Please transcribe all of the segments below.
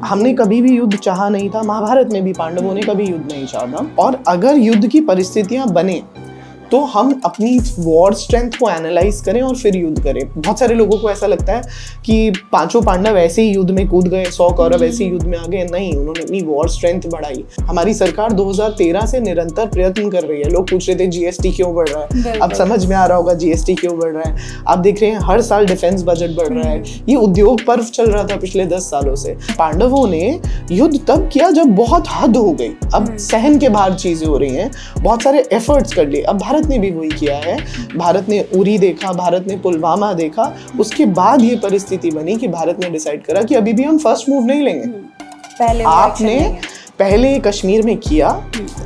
हमने कभी भी युद्ध चाहा नहीं था, महाभारत में भी पांडवों ने कभी युद्ध नहीं चाहा था। और अगर युद्ध की परिस्थितियां बने तो हम अपनी वॉर स्ट्रेंथ को एनालाइज करें और फिर युद्ध करें। बहुत सारे लोगों को ऐसा लगता है कि पांचों पांडव ऐसे ही युद्ध में कूद गए, 100 कौरव ऐसे ही युद्ध में आ गए। नहीं, उन्होंने अपनी वॉर स्ट्रेंथ बढ़ाई। हमारी सरकार 2013 से निरंतर प्रयत्न कर रही है। लोग पूछ रहे थे जीएसटी क्यों बढ़ रहा है, अब समझ में आ रहा होगा जीएसटी क्यों बढ़ रहा है। आप देख रहे हैं हर साल डिफेंस बजट बढ़ रहा है। ये उद्योग पर्व चल रहा था पिछले 10 सालों से। पांडवों ने युद्ध तब किया जब बहुत हद हो गई, अब सहन के बाहर चीजें हो रही हैं, बहुत सारे एफर्ट्स कर लिए। अब भारत ने भी वही किया है। भारत ने उरी देखा, भारत ने पुलवामा देखा, उसके बाद ये परिस्थिति बनी कि भारत ने डिसाइड करा कि अभी भी हम फर्स्ट मूव नहीं लेंगे। आपने पहले कश्मीर में किया,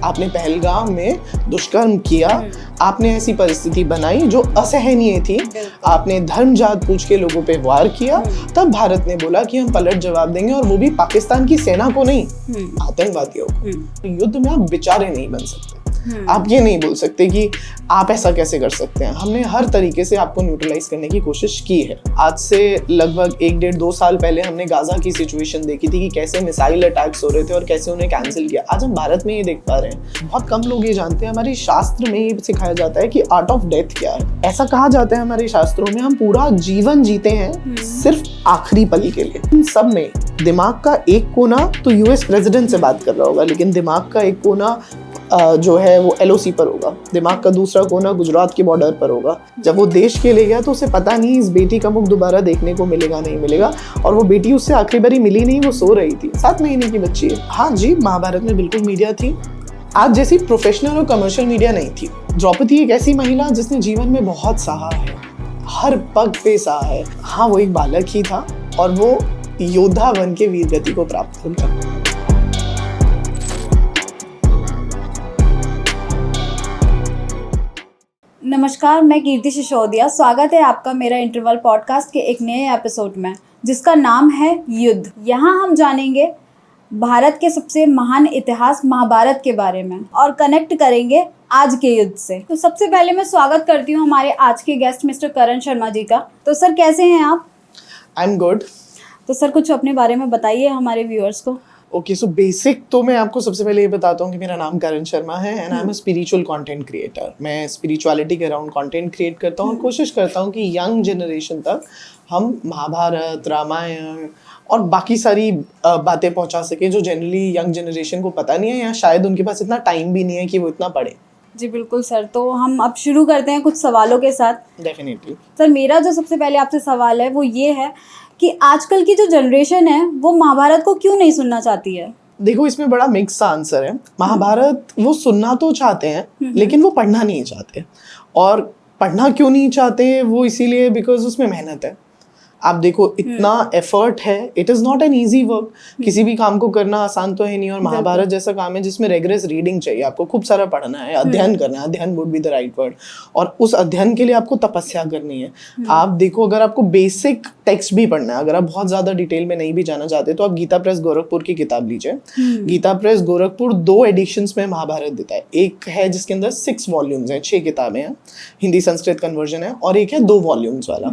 आपने पहलगाम में दुष्कर्म किया, आपने ऐसी परिस्थिति बनाई जो असहनीय थी, आपने धर्म जात पूछ के लोगों पे वार किया, तब भारत ने बोला कि हम पलट जवाब देंगे, और वो भी पाकिस्तान की सेना को नहीं, आतंकवादियों को। युद्ध में आप बेचारे नहीं बन सकते। आप ये नहीं बोल सकते कि आप ऐसा कैसे कर सकते हैं। हमने हर तरीके से आपको न्यूट्रलाइज करने की कोशिश की है। आज से लगभग 1-1.5-2 साल पहले हमने गाजा की सिचुएशन देखी थी कि कैसे मिसाइल अटैक्स हो रहे थे और कैसे उन्हें कैंसिल किया। आज हम भारत में ये देख पा रहे हैं। बहुत कम लोग ये जानते हैं, हमारे शास्त्र में ये सिखाया जाता है कि आर्ट ऑफ डेथ क्या है। ऐसा कहा जाता है हमारे शास्त्रों में, हम पूरा जीवन जीते हैं सिर्फ आखिरी पल के लिए। इन सब में दिमाग का एक कोना तो यूएस प्रेसिडेंट से बात कर रहा होगा, लेकिन दिमाग का एक कोना जो है वो एलओसी पर होगा, दिमाग का दूसरा कोना गुजरात के बॉर्डर पर होगा। जब वो देश के लिए गया तो उसे पता नहीं इस बेटी का मुख दोबारा देखने को मिलेगा नहीं मिलेगा, और वो बेटी उससे आखिरी बारी मिली नहीं, वो सो रही थी, 7 महीने की बच्ची है। हाँ जी, महाभारत में बिल्कुल मीडिया थी, आज जैसी प्रोफेशनल और कमर्शियल मीडिया नहीं थी। द्रौपदी एक ऐसी महिला जिसने जीवन में बहुत सहा है, हर पग पे सहा है। हाँ, वो एक बालक ही था और वो योद्धा बन के वीर गति को प्राप्त हो गया। नमस्कार, मैं कीर्ति सिसोदिया। स्वागत है आपका मेरा इंटरवल पॉडकास्ट के एक नए एपिसोड में, जिसका नाम है युद्ध। यहाँ हम जानेंगे भारत के सबसे महान इतिहास महाभारत के बारे में और कनेक्ट करेंगे आज के युद्ध से। तो सबसे पहले मैं स्वागत करती हूँ हमारे आज के गेस्ट मिस्टर करण शर्मा जी का। तो सर, कैसे हैं आप? I am good. तो सर, कुछ अपने बारे में बताइए हमारे व्यूअर्स को। ओके, सो बेसिक तो मैं आपको सबसे पहले ये बताता हूँ कि मेरा नाम करण शर्मा है and I am a spiritual content creator. मैं स्पिरिचुअलिटी के अराउंड कंटेंट क्रिएट करता हूँ और कोशिश करता हूँ कि यंग जनरेशन तक हम महाभारत, रामायण और बाकी सारी बातें पहुँचा सके जो जनरली यंग जनरेशन को पता नहीं है, या शायद उनके पास इतना टाइम भी नहीं है कि वो इतना पढ़े। जी बिल्कुल सर। तो हम अब शुरू करते हैं कुछ सवालों के साथ। डेफिनेटली सर, मेरा जो सबसे पहले आपसे सवाल है वो ये है कि आजकल की जो जनरेशन है वो महाभारत को क्यों नहीं सुनना चाहती है? देखो, इसमें बड़ा मिक्स आंसर है। महाभारत वो सुनना तो चाहते हैं लेकिन वो पढ़ना नहीं चाहते। और पढ़ना क्यों नहीं चाहते? वो इसीलिए बिकॉज उसमें मेहनत है। आप देखो, इतना एफर्ट है, it is not an easy work. किसी भी काम को करना आसान तो है नहीं, और महाभारत जैसा काम है जिसमें रेगुलर रीडिंग चाहिए, आपको खूब सारा पढ़ना है, अध्ययन करना है, अध्ययन would be the right word, और उस अध्ययन के लिए आपको तपस्या करनी है। आप देखो, अगर आपको बेसिक टेक्स्ट भी पढ़ना है, अगर आप बहुत ज़्यादा डिटेल में नहीं भी जाना चाहते, तो आप गीता प्रेस गोरखपुर की किताब लीजिए। गीता प्रेस गोरखपुर 2 एडिशंस में महाभारत देता है। एक है जिसके अंदर 6 वॉल्यूम्स हैं, 6 किताबें हैं, हिंदी संस्कृत कन्वर्जन है, और एक है 2 वॉल्यूम्स वाला।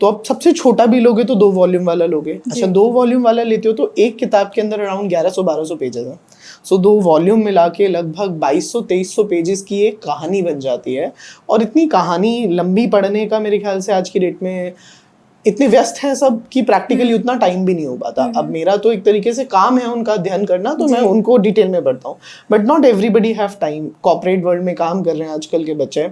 तो आप सबसे छोटा भी लोगे तो 2 वॉल्यूम वाला लोगे। अच्छा, 2 वॉल्यूम वाला लेते हो तो एक किताब के अंदर अराउंड 1100-1200 पेजेस है। सो 2 वॉल्यूम मिला के लगभग 2200-2300 पेजेस की एक कहानी बन जाती है। और इतनी कहानी लंबी पढ़ने का मेरे ख्याल से आज की डेट में इतने व्यस्त हैं सब कि प्रैक्टिकली उतना टाइम भी नहीं हो पाता। अब मेरा तो एक तरीके से काम है उनका अध्ययन करना, तो मैं उनको डिटेल में पढ़ता हूँ, but not everybody have time. Corporate world में काम कर रहे हैं आजकल के बच्चे,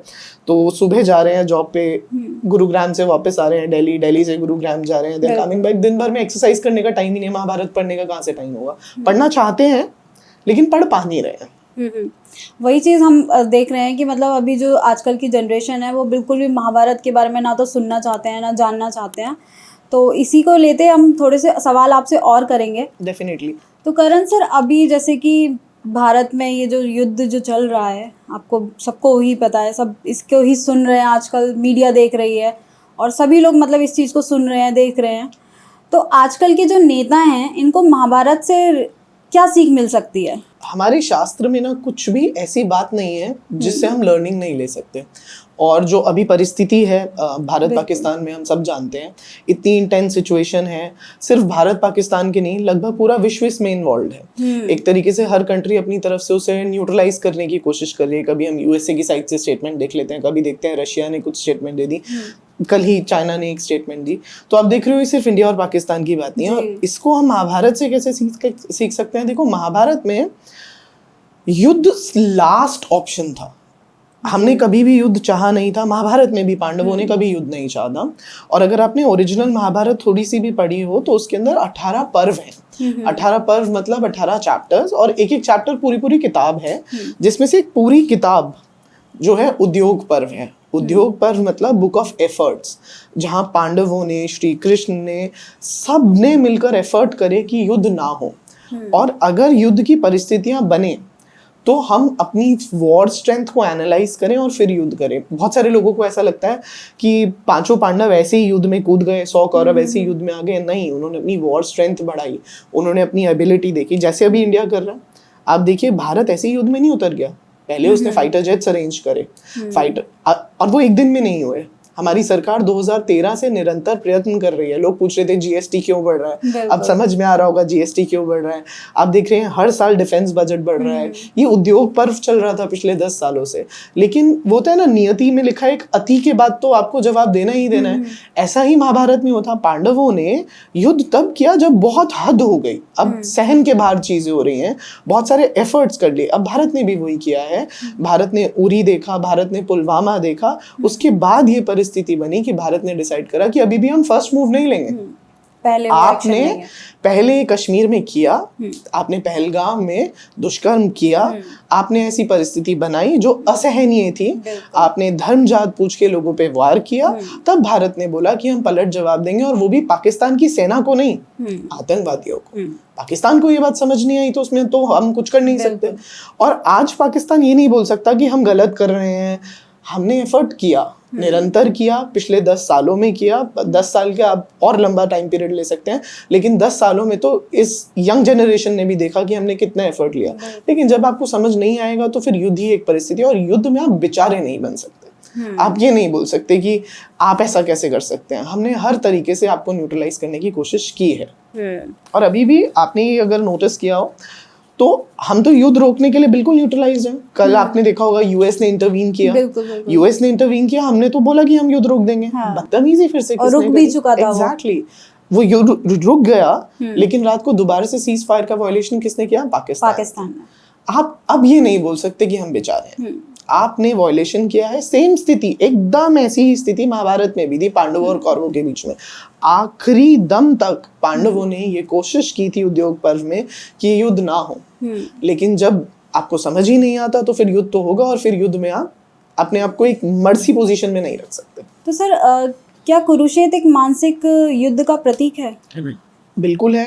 तो सुबह जा रहे हैं जॉब पे, गुरुग्राम से वापस आ रहे हैं दिल्ली, दिल्ली से गुरुग्राम जा रहे हैं, देन कमिंग बैक। दिन भर में एक्सरसाइज करने का टाइम ही नहीं, महाभारत पढ़ने का कहाँ से टाइम होगा? पढ़ना चाहते हैं लेकिन पढ़ पा नहीं रहे हैं। वही चीज़ हम देख रहे हैं कि मतलब अभी जो आजकल की जनरेशन है वो बिल्कुल भी महाभारत के बारे में ना तो सुनना चाहते हैं ना जानना चाहते हैं। तो इसी को लेते हम थोड़े से सवाल आपसे और करेंगे। डेफिनेटली। तो करण सर, अभी जैसे कि भारत में ये जो युद्ध जो चल रहा है, आपको सबको ही पता है, सब इसको ही सुन रहे हैं, आजकल मीडिया देख रही है और सभी लोग मतलब इस चीज़ को सुन रहे हैं, देख रहे हैं। तो आजकल के जो नेता हैं, इनको महाभारत से क्या सीख मिल सकती है? हमारे शास्त्र में ना कुछ भी ऐसी बात नहीं है जिससे हम लर्निंग नहीं ले सकते। और जो अभी परिस्थिति है भारत पाकिस्तान में, हम सब जानते हैं, इतनी इंटेंस सिचुएशन है, सिर्फ भारत पाकिस्तान की नहीं, लगभग पूरा विश्व इसमें इन्वॉल्व है। एक तरीके से हर कंट्री अपनी तरफ से उसे न्यूट्रलाइज करने की कोशिश कर रही है। कभी हम यूएसए की साइड से स्टेटमेंट देख लेते हैं, कभी देखते हैं रशिया ने कुछ स्टेटमेंट दे दी, कल ही चाइना ने एक स्टेटमेंट दी। तो आप देख रहे हो ये सिर्फ इंडिया और पाकिस्तान की बात नहीं है। और इसको हम महाभारत से कैसे सीख सकते हैं? देखो, महाभारत में युद्ध लास्ट ऑप्शन था। हमने कभी भी युद्ध चाहा नहीं था। महाभारत में भी पांडवों ने कभी युद्ध नहीं चाहा था। और अगर आपने ओरिजिनल महाभारत थोड़ी सी भी पढ़ी हो तो उसके अंदर 18 पर्व हैं। 18 पर्व मतलब 18 चैप्टर्स, और एक एक चैप्टर पूरी पूरी किताब है, जिसमें से एक पूरी किताब जो है उद्योग पर्व है। उद्योग पर्व मतलब बुक ऑफ एफर्ट्स, जहाँ पांडवों ने, श्री कृष्ण ने, सब ने मिलकर एफर्ट करे कि युद्ध ना हो। और अगर युद्ध की परिस्थितियां बने तो हम अपनी वॉर स्ट्रेंथ को एनालाइज करें और फिर युद्ध करें। बहुत सारे लोगों को ऐसा लगता है कि पांचों पांडव ऐसे ही युद्ध में कूद गए, 100 कौरव ऐसे ही युद्ध में आ गए। नहीं, उन्होंने अपनी वॉर स्ट्रेंथ बढ़ाई, उन्होंने अपनी एबिलिटी देखी, जैसे अभी इंडिया कर रहा है। आप देखिए, भारत ऐसे ही युद्ध में नहीं उतर गया, पहले उसने फाइटर जेट्स अरेंज करे, फाइटर, और वो एक दिन में नहीं हुए। हमारी सरकार 2013 से निरंतर प्रयत्न कर रही है। लोग पूछ रहे थे जीएसटी क्यों बढ़ रहा है, अब समझ में आ रहा होगा जीएसटी क्यों बढ़ रहा है। आप देख रहे हैं हर साल डिफेंस बजट बढ़ रहा है। ये उद्योग पर्व चल रहा था पिछले 10 सालों से। लेकिन वो होता है ना, नियति में लिखा एक अति के बाद तो आपको जवाब देना ही देना है। ऐसा ही महाभारत में होता। पांडवों ने युद्ध तब किया जब बहुत हद हो गई, अब सहन के बाहर चीजें हो रही हैं, बहुत सारे एफर्ट्स कर लिए। अब भारत ने भी वही किया है। भारत ने उरी देखा, भारत ने पुलवामा देखा, उसके बाद ये परिस्थिति बनी कि भारत ने डिसाइड करा कि अभी भी हम फर्स्ट मूव नहीं लेंगे। पहले कश्मीर में किया, आपने पहलगाम में दुष्कर्म किया, आपने ऐसी परिस्थिति बनाई जो असहनीय थी, आपने धर्म जात पूछ के लोगों पे वार किया। तब भारत ने बोला कि हम पलट जवाब देंगे, और वो भी पाकिस्तान की सेना को नहीं, आतंकवादियों को। पाकिस्तान को ये बात समझ नहीं आई तो उसमें तो हम कुछ कर नहीं सकते। और आज पाकिस्तान ये नहीं बोल सकता कि हम गलत कर रहे हैं। हमने एफर्ट किया, निरंतर किया, पिछले 10 सालों में किया। 10 साल के आप और लंबा टाइम पीरियड ले सकते हैं, लेकिन 10 सालों में तो इस यंग जनरेशन ने भी देखा कि हमने कितना एफर्ट लिया। लेकिन जब आपको समझ नहीं आएगा तो फिर युद्ध ही एक परिस्थिति है, और युद्ध में आप बेचारे नहीं बन सकते। आप ये नहीं बोल सकते कि आप ऐसा कैसे कर सकते हैं। हमने हर तरीके से आपको न्यूट्रलाइज करने की कोशिश की है। और अभी भी आपने ये अगर नोटिस किया हो तो हम तो युद्ध रोकने के लिए बिल्कुल न्यूट्रलाइज हैं। कल आपने देखा होगा यूएस ने इंटरवीन किया। यूएस ने इंटरवीन किया, हमने तो बोला कि हम युद्ध रोक देंगे। बदतमीजी फिर से और रुक भी चुका था। एग्जैक्टली, वो युद्ध रुक गया, लेकिन रात को दोबारा से सीज फायर का वायलेशन किसने किया? पाकिस्तान। आप अब ये नहीं बोल सकते कि हम बेचारे हैं। आपने वायलेशन किया है। सेम स्थिति, एकदम ऐसी ही स्थिति महाभारत में भी थी पांडवों और कौरवों के बीच में। आखिरी दम तक पांडवों ने ये कोशिश की थी उद्योग पर्व में कि युद्ध ना हो, लेकिन जब आपको समझ ही नहीं आता तो फिर युद्ध तो होगा, और फिर युद्ध में आप अपने आप को एक मर्सी पोजीशन में नहीं रख सकते। तो सर क्या कुरुक्षेत्र एक मानसिक युद्ध का प्रतीक है? बिल्कुल है।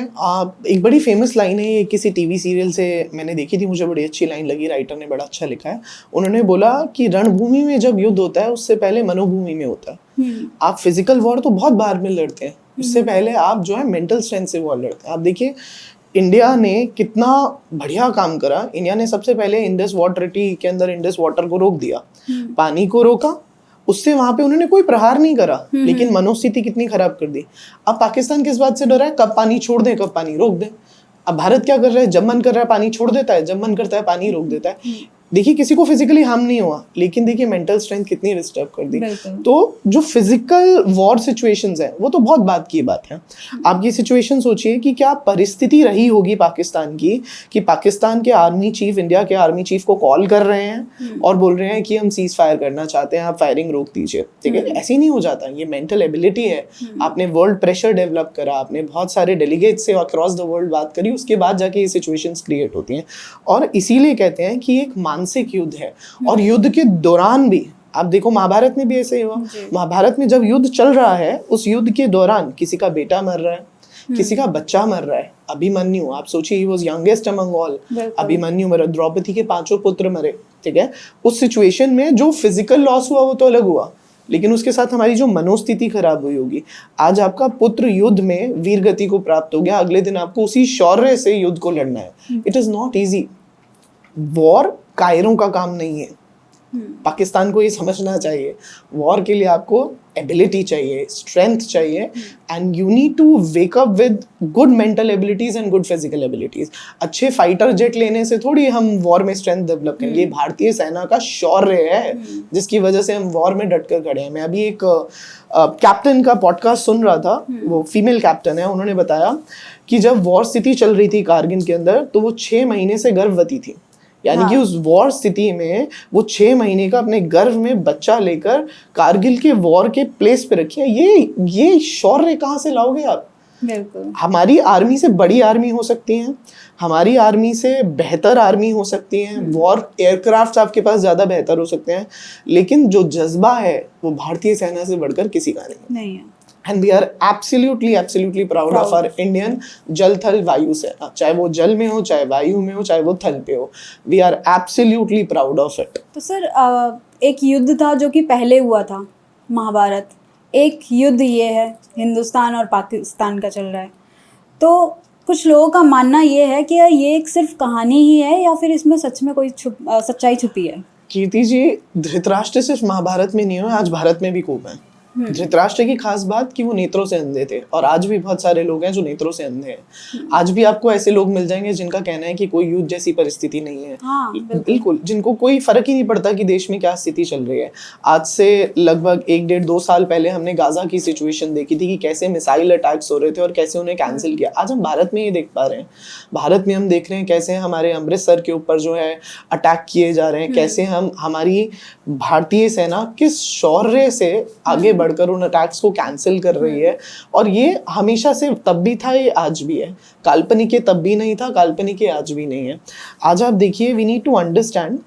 एक बड़ी फेमस लाइन है, ये किसी टीवी सीरियल से मैंने देखी थी, मुझे बड़ी अच्छी लाइन लगी, राइटर ने बड़ा अच्छा लिखा है। उन्होंने बोला कि रणभूमि में जब युद्ध होता है उससे पहले मनोभूमि में होता है। आप फिजिकल वॉर तो बहुत बाहर में लड़ते हैं, उससे पहले आप जो है मेंटल स्ट्रेंथ से वॉर लड़ते हैं। आप देखिए इंडिया ने कितना बढ़िया काम करा। इंडिया ने सबसे पहले इंडस वाटर ट्रीटी के अंदर इंडस वाटर को रोक दिया, पानी को रोका, उससे वहां पे उन्होंने कोई प्रहार नहीं करा, लेकिन मनोस्थिति कितनी खराब कर दी। अब पाकिस्तान किस बात से डरा है? कब पानी छोड़ दें, कब पानी रोक दें। अब भारत क्या कर रहा है? जब मन कर रहा है पानी छोड़ देता है, जब मन करता है पानी रोक देता है। देखिए किसी को फिजिकली हार्म नहीं हुआ, लेकिन देखिए मेंटल स्ट्रेंथ कितनी डिस्टर्ब कर दी। तो जो फिजिकल वॉर सिचुएशंस है वो तो बहुत बात की बात है। आप ये सिचुएशन सोचिए कि क्या परिस्थिति रही होगी पाकिस्तान की कि पाकिस्तान के आर्मी चीफ इंडिया के आर्मी चीफ को कॉल कर रहे हैं और बोल रहे हैं कि हम सीज फायर करना चाहते हैं, आप फायरिंग रोक दीजिए। ठीक है, ऐसे ही नहीं हो जाता। ये मेंटल एबिलिटी है। आपने वर्ल्ड प्रेशर डेवलप करा, आपने बहुत सारे डेलीगेट से अक्रॉस द वर्ल्ड बात करी, उसके बाद जाके ये सिचुएशंस क्रिएट होती हैं। और इसीलिए कहते हैं कि एक मानसिक युद्ध है। और युद्ध के दौरान भी आप देखो महाभारत में भी ऐसे ही हुआ। महाभारत में जब युद्ध चल रहा है, उस युद्ध के दौरान किसी का बेटा मर रहा है, किसी का बच्चा मर रहा है। अभिमन्यु, आप सोचिए, he was youngest among all. Abhimanyu मरा, द्रौपदी के 5 पुत्र मरे। ठीक है, उस सिचुएशन में जो फिजिकल लॉस हुआ वो तो अलग हुआ, लेकिन उसके साथ हमारी जो मनोस्थिति खराब हुई होगी। आज आपका पुत्र युद्ध में वीर गति को प्राप्त हो गया, अगले दिन आपको उसी शौर्य से युद्ध को लड़ना है। It is not easy. War कायरों का काम नहीं है। पाकिस्तान को ये समझना चाहिए, वॉर के लिए आपको एबिलिटी चाहिए, स्ट्रेंथ चाहिए, and you need to wake up with good mental abilities and good physical abilities. अच्छे फाइटर जेट लेने से थोड़ी हम वॉर में स्ट्रेंथ डेवलप करेंगे। ये भारतीय सेना का शौर्य है जिसकी वजह से हम वॉर में डट कर खड़े हैं। मैं अभी एक कैप्टन का पॉडकास्ट सुन रहा था, वो फीमेल कैप्टन है, उन्होंने बताया कि जब वॉर स्थिति चल रही थी कारगिल के अंदर तो वो 6 महीने से गर्भवती थी। यानी कि उस वॉर स्थिति में वो 6 महीने का अपने गर्भ में बच्चा लेकर कारगिल के वॉर के प्लेस पे रखी है। ये शौर्य कहाँ से लाओगे आप? बिल्कुल। हमारी आर्मी से बड़ी आर्मी हो सकती है, हमारी आर्मी से बेहतर आर्मी हो सकती है, वॉर एयरक्राफ्ट आपके पास ज्यादा बेहतर हो सकते हैं, लेकिन जो जज्बा है वो भारतीय सेना से बढ़कर किसी का नहीं है। And we are absolutely proud of our Indian जल थल वायु सेना, चाहे वो जल में हो, चाहे वायु में हो, चाहे वो थल पे हो। We are absolutely proud of it. तो सर एक युद्ध था जो कि पहले हुआ था, महाभारत। एक युद्ध ये है हिंदुस्तान और पाकिस्तान का चल रहा है। तो कुछ लोगों का मानना ये है कि ये एक सिर्फ कहानी ही है या फिर इसमें सच में कोई सच्चाई छुपी है। कीर्ति जी, धृतराष्ट्र सिर्फ महाभारत में नहीं हुए, आज भारत में भी खूब है। धृतराष्ट्र की खास बात कि वो नेत्रों से अंधे थे, और आज भी बहुत सारे लोग हैं जो नेत्रों से अंधे हैं। आज भी आपको ऐसे लोग मिल जाएंगे जिनका कहना है कि कोई युद्ध जैसी परिस्थिति नहीं है। हाँ, बिल्कुल, जिनको कोई फर्क ही नहीं पड़ता कि देश में क्या स्थिति चल रही है। आज से लगभग 1-1.5-2 साल पहले हमने गाजा की सिचुएशन देखी थी कि कैसे मिसाइल अटैक्स हो रहे थे और कैसे उन्हें कैंसिल किया। आज हम भारत में ये देख पा रहे हैं, भारत में हम देख रहे हैं कैसे हमारे अमृतसर के ऊपर जो है अटैक किए जा रहे हैं, कैसे हमारी भारतीय सेना किस शौर्य से आगे बढ़कर उन अटैक्स को कैंसिल कर रही है। और ये हमेशा से तब भी था, ये आज भी है। काल्पनिक ये तब भी नहीं था, काल्पनिक ये आज भी नहीं है। आज आप देखिए, वी नीड टू अंडरस्टैंड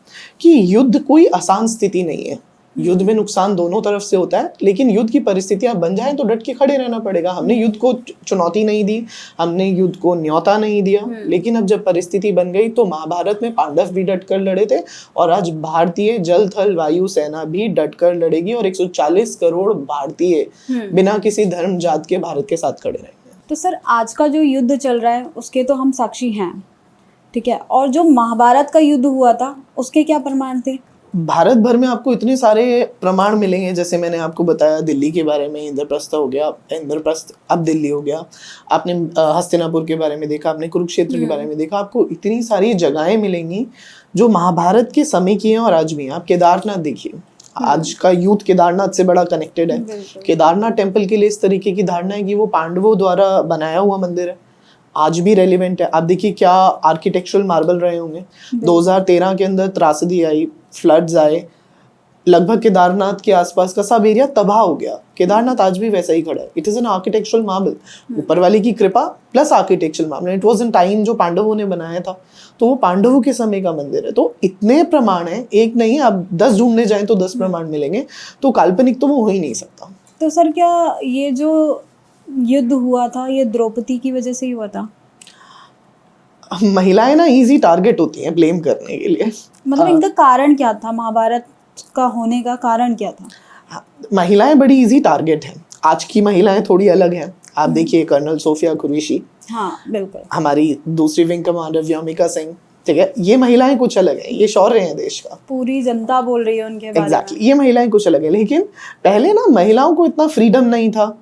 कि युद्ध कोई आसान स्थिति नहीं है। युद्ध में नुकसान दोनों तरफ से होता है, लेकिन युद्ध की परिस्थितियां बन जाए तो डट के खड़े रहना पड़ेगा। हमने युद्ध को चुनौती नहीं दी, हमने युद्ध को न्योता नहीं दिया, लेकिन अब जब परिस्थिति बन गई तो महाभारत में पांडव भी डट कर लड़े थे, और आज भारतीय जल थल वायु सेना भी डट कर लड़ेगी, और 140 करोड़ भारतीय बिना किसी धर्म जात के भारत के साथ खड़े रहेंगे। तो सर, आज का जो युद्ध चल रहा है उसके तो हम साक्षी हैं, ठीक है, और जो महाभारत का युद्ध हुआ था उसके क्या प्रमाण थे? भारत भर में आपको इतने सारे प्रमाण मिलेंगे। जैसे मैंने आपको बताया दिल्ली के बारे में, इंद्रप्रस्थ हो गया, इंद्रप्रस्थ अब दिल्ली हो गया। आपने हस्तिनापुर के बारे में देखा, आपने कुरुक्षेत्र के बारे में देखा। आपको इतनी सारी जगहें मिलेंगी जो महाभारत के समय की हैं और आज भी हैं। आप केदारनाथ देखिए, आज का यूथ केदारनाथ से बड़ा कनेक्टेड है। केदारनाथ टेम्पल के लिए इस तरीके की धारणा है कि वो पांडवों द्वारा बनाया हुआ मंदिर है, आज भी रेलिवेंट है। आप देखिए क्या आर्किटेक्चरल मार्बल रहे होंगे। 2013 के अंदर त्रासदी आई, फ्लड्स आए, लगभग केदारनाथ के आसपास का सब एरिया तबाह हो गया। केदारनाथ आज भी वैसा ही खड़ा है। It is an architectural marble, ऊपर वाले की कृपा plus architectural marble. It was in time जो पांडवों ने बनाया था, तो वो पांडवों के समय का मंदिर है। तो इतने प्रमाण हैं, एक नहीं, आप 10 ढूंढने जाएं तो 10 प्रमाण मिलेंगे। तो काल्पनिक तो वो हो ही नहीं सकता। तो सर, क्या ये जो युद्ध हुआ था ये द्रौपदी की वजह से ही हुआ था? महिलाएं ना इजी टारगेट होती हैं ब्लेम करने के लिए। मतलब इनका कारण क्या था? महाभारत का होने का कारण क्या था? महिलाएं बड़ी इजी टारगेट हैं। आज की महिलाएं थोड़ी अलग हैं। आप देखिए कर्नल सोफिया कुरैशी, हाँ बिल्कुल, हमारी दूसरी विंग कमांडर व्योमिका सिंह, ठीक है, ये महिलाएं कुछ अलग हैं। ये शौर्य हैं देश का, पूरी जनता बोल रही है उनके बारे में। एग्जैक्टली, ये महिलाएं कुछ अलग है। लेकिन पहले ना महिलाओं को इतना फ्रीडम नहीं था।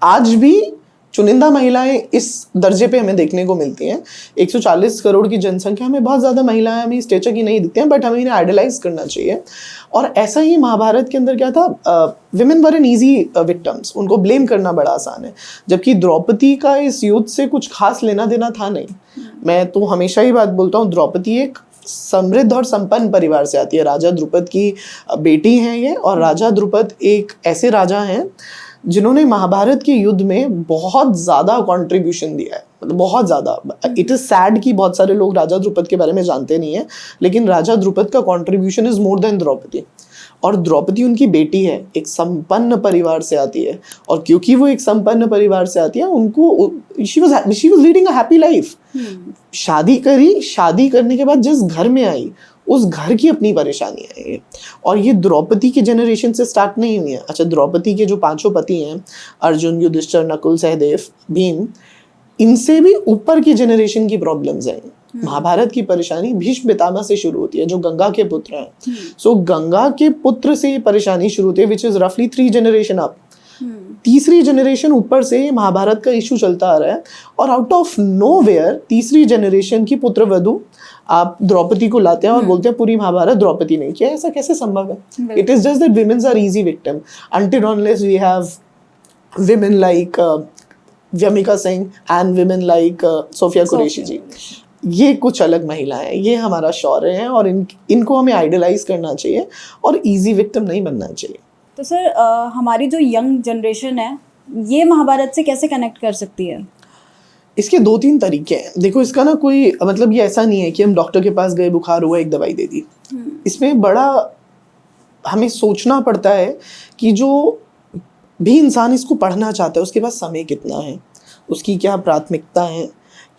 आज भी चुनिंदा महिलाएं इस दर्जे पे हमें देखने को मिलती हैं। 140 करोड़ की जनसंख्या में बहुत ज़्यादा महिलाएं हमें स्टेचर की नहीं दिखती हैं, बट हमें इन्हें आइडलाइज करना चाहिए। और ऐसा ही महाभारत के अंदर क्या था, women were an easy victims, उनको ब्लेम करना बड़ा आसान है। जबकि द्रौपदी का इस युद्ध से कुछ खास लेना देना था नहीं। मैं तो हमेशा ही बात बोलता हूँ, द्रौपदी एक समृद्ध और संपन्न परिवार से आती है। राजा द्रुपद की बेटी हैं ये, और राजा द्रुपद एक ऐसे राजा हैं जिन्होंने महाभारत के युद्ध में बहुत ज़्यादा कंट्रीब्यूशन दिया है, मतलब बहुत ज़्यादा। इट इज़ सैड कि बहुत सारे लोग राजा द्रुपद के बारे में जानते नहीं हैं, लेकिन राजा द्रुपद का contribution is more than Draupadi. और द्रौपदी उनकी बेटी है, एक संपन्न परिवार से आती है, और क्योंकि वो एक संपन्न परिवार से आती है, उनको she was leading a happy life. शादी करी, शादी करने के बाद जिस घर में आई उस घर की अपनी परेशानियां हैं। और ये द्रौपदी के जनरेशन से स्टार्ट नहीं हुई है। अच्छा, द्रौपदी के जो 5 पति हैं, अर्जुन, युधिष्ठिर, नकुल, सहदेव, भीम, इनसे भी ऊपर की जनरेशन की प्रॉब्लम्स हैं। महाभारत की परेशानी भीष्म पितामह से शुरू होती है, जो गंगा के पुत्र हैं। सो गंगा के पुत्र से ये परेशानी शुरू होती है, विच इज रफली 3 जनरेशन अप। तीसरी जनरेशन ऊपर से महाभारत का इशू चलता आ रहा है, और आउट ऑफ नोवेयर तीसरी जनरेशन की पुत्र वधु आप द्रौपदी को लाते हैं और बोलते हैं पूरी महाभारत द्रौपदी ने किया। ऐसा कैसे संभव है? It is just that womens are easy victim until unless we have women like Vyomika Singh and women like Sofiya Qureshi ji. ये कुछ अलग महिलाएं हैं, ये हमारा शौर्य है, और इनको हमें आइडलाइज करना चाहिए और इजी विक्टिम नहीं बनना चाहिए। तो सर हमारी जो यंग जनरेशन है ये महाभारत से कैसे कनेक्ट कर सकती है? इसके 2-3 तरीके हैं। देखो, इसका ना कोई मतलब ये ऐसा नहीं है कि हम डॉक्टर के पास गए, बुखार हुआ, एक दवाई दे दी। इसमें बड़ा हमें सोचना पड़ता है कि जो भी इंसान इसको पढ़ना चाहता है उसके पास समय कितना है, उसकी क्या प्राथमिकता है,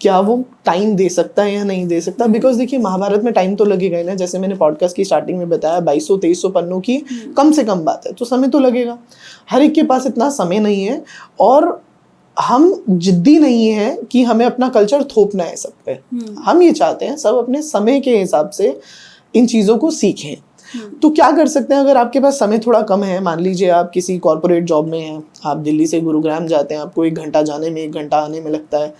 क्या वो टाइम दे सकता है या नहीं दे सकता। बिकॉज देखिए, महाभारत में टाइम तो लगेगा ही ना। जैसे मैंने पॉडकास्ट की स्टार्टिंग में बताया, 2200-2300 पन्नों की कम से कम बात है, तो समय तो लगेगा। हर एक के पास इतना समय नहीं है, और हम जिद्दी नहीं है कि हमें अपना कल्चर थोपना है सब पे। हम ये चाहते हैं सब अपने समय के हिसाब से इन चीज़ों को सीखें। तो क्या कर सकते हैं? अगर आपके पास समय थोड़ा कम है, मान लीजिए आप किसी कॉर्पोरेट जॉब में हैं, आप दिल्ली से गुरुग्राम जाते हैं, आपको 1 घंटा जाने में 1 घंटा आने में लगता है।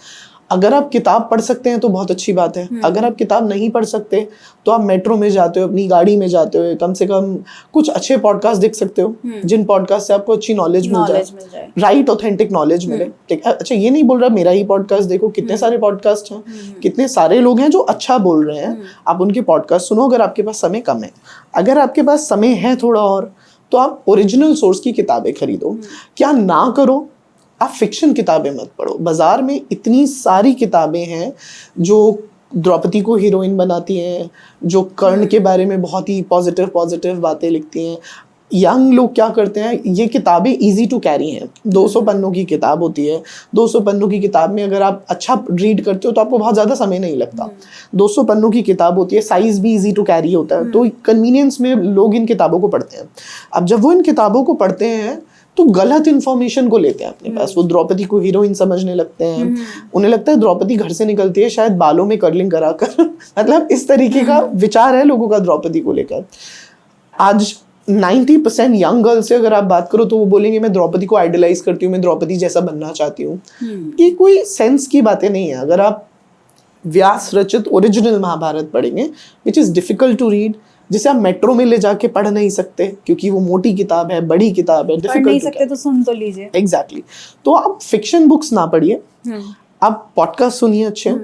अगर आप किताब पढ़ सकते हैं तो बहुत अच्छी बात है। अगर आप किताब नहीं पढ़ सकते तो आप मेट्रो में जाते हो, अपनी गाड़ी में जाते हो, कम से कम कुछ अच्छे पॉडकास्ट देख सकते हो, जिन पॉडकास्ट से आपको अच्छी नॉलेज मिल जाए, राइट ऑथेंटिक नॉलेज मिले। ठीक है, अच्छा ये नहीं बोल रहा मेरा ही पॉडकास्ट देखो, कितने सारे पॉडकास्ट हैं, कितने सारे लोग हैं जो अच्छा बोल रहे हैं, आप उनके पॉडकास्ट सुनो अगर आपके पास समय कम है। अगर आपके पास समय है थोड़ा और, तो आप ओरिजिनल सोर्स की किताबें खरीदो। क्या ना करो, आप फिक्शन किताबें मत पढ़ो। बाजार में इतनी सारी किताबें हैं जो द्रौपदी को हीरोइन बनाती हैं, जो कर्ण के बारे में बहुत ही पॉजिटिव बातें लिखती हैं। यंग लोग क्या करते हैं, ये किताबें इजी टू कैरी हैं। 200 पन्नों की किताब होती है। 200 पन्नों की किताब में अगर आप अच्छा रीड करते हो तो आपको बहुत ज़्यादा समय नहीं लगता। 200 पन्नों की किताब होती है, साइज भी इजी टू कैरी होता है, तो कन्वीनियंस में लोग इन किताबों को पढ़ते हैं। अब जब वो इन किताबों को पढ़ते हैं तो गलत इन्फॉर्मेशन को लेते हैं अपने पास। वो द्रौपदी को हीरोइन समझने लगते हैं। उन्हें लगता है द्रौपदी घर से निकलती है शायद बालों में कर्लिंग कराकर मतलब इस तरीके का विचार है लोगों का द्रौपदी को लेकर। आज 90% यंग गर्ल से अगर आप बात करो तो वो बोलेंगे मैं द्रौपदी को आइडलाइज करती हूँ, मैं द्रौपदी जैसा बनना चाहती हूँ। ये कोई सेंस की बातें नहीं है। अगर आप व्यास रचित ओरिजिनल महाभारत पढ़ेंगे, which is difficult to read, जिसे आप मेट्रो में ले जाके पढ़ नहीं सकते क्योंकि वो मोटी किताब है, बड़ी किताब है, पढ़ नहीं सकते तो सुन तो लीजिए। एग्जैक्टली। तो आप फिक्शन बुक्स ना पढ़िए, आप पॉडकास्ट सुनिए अच्छे,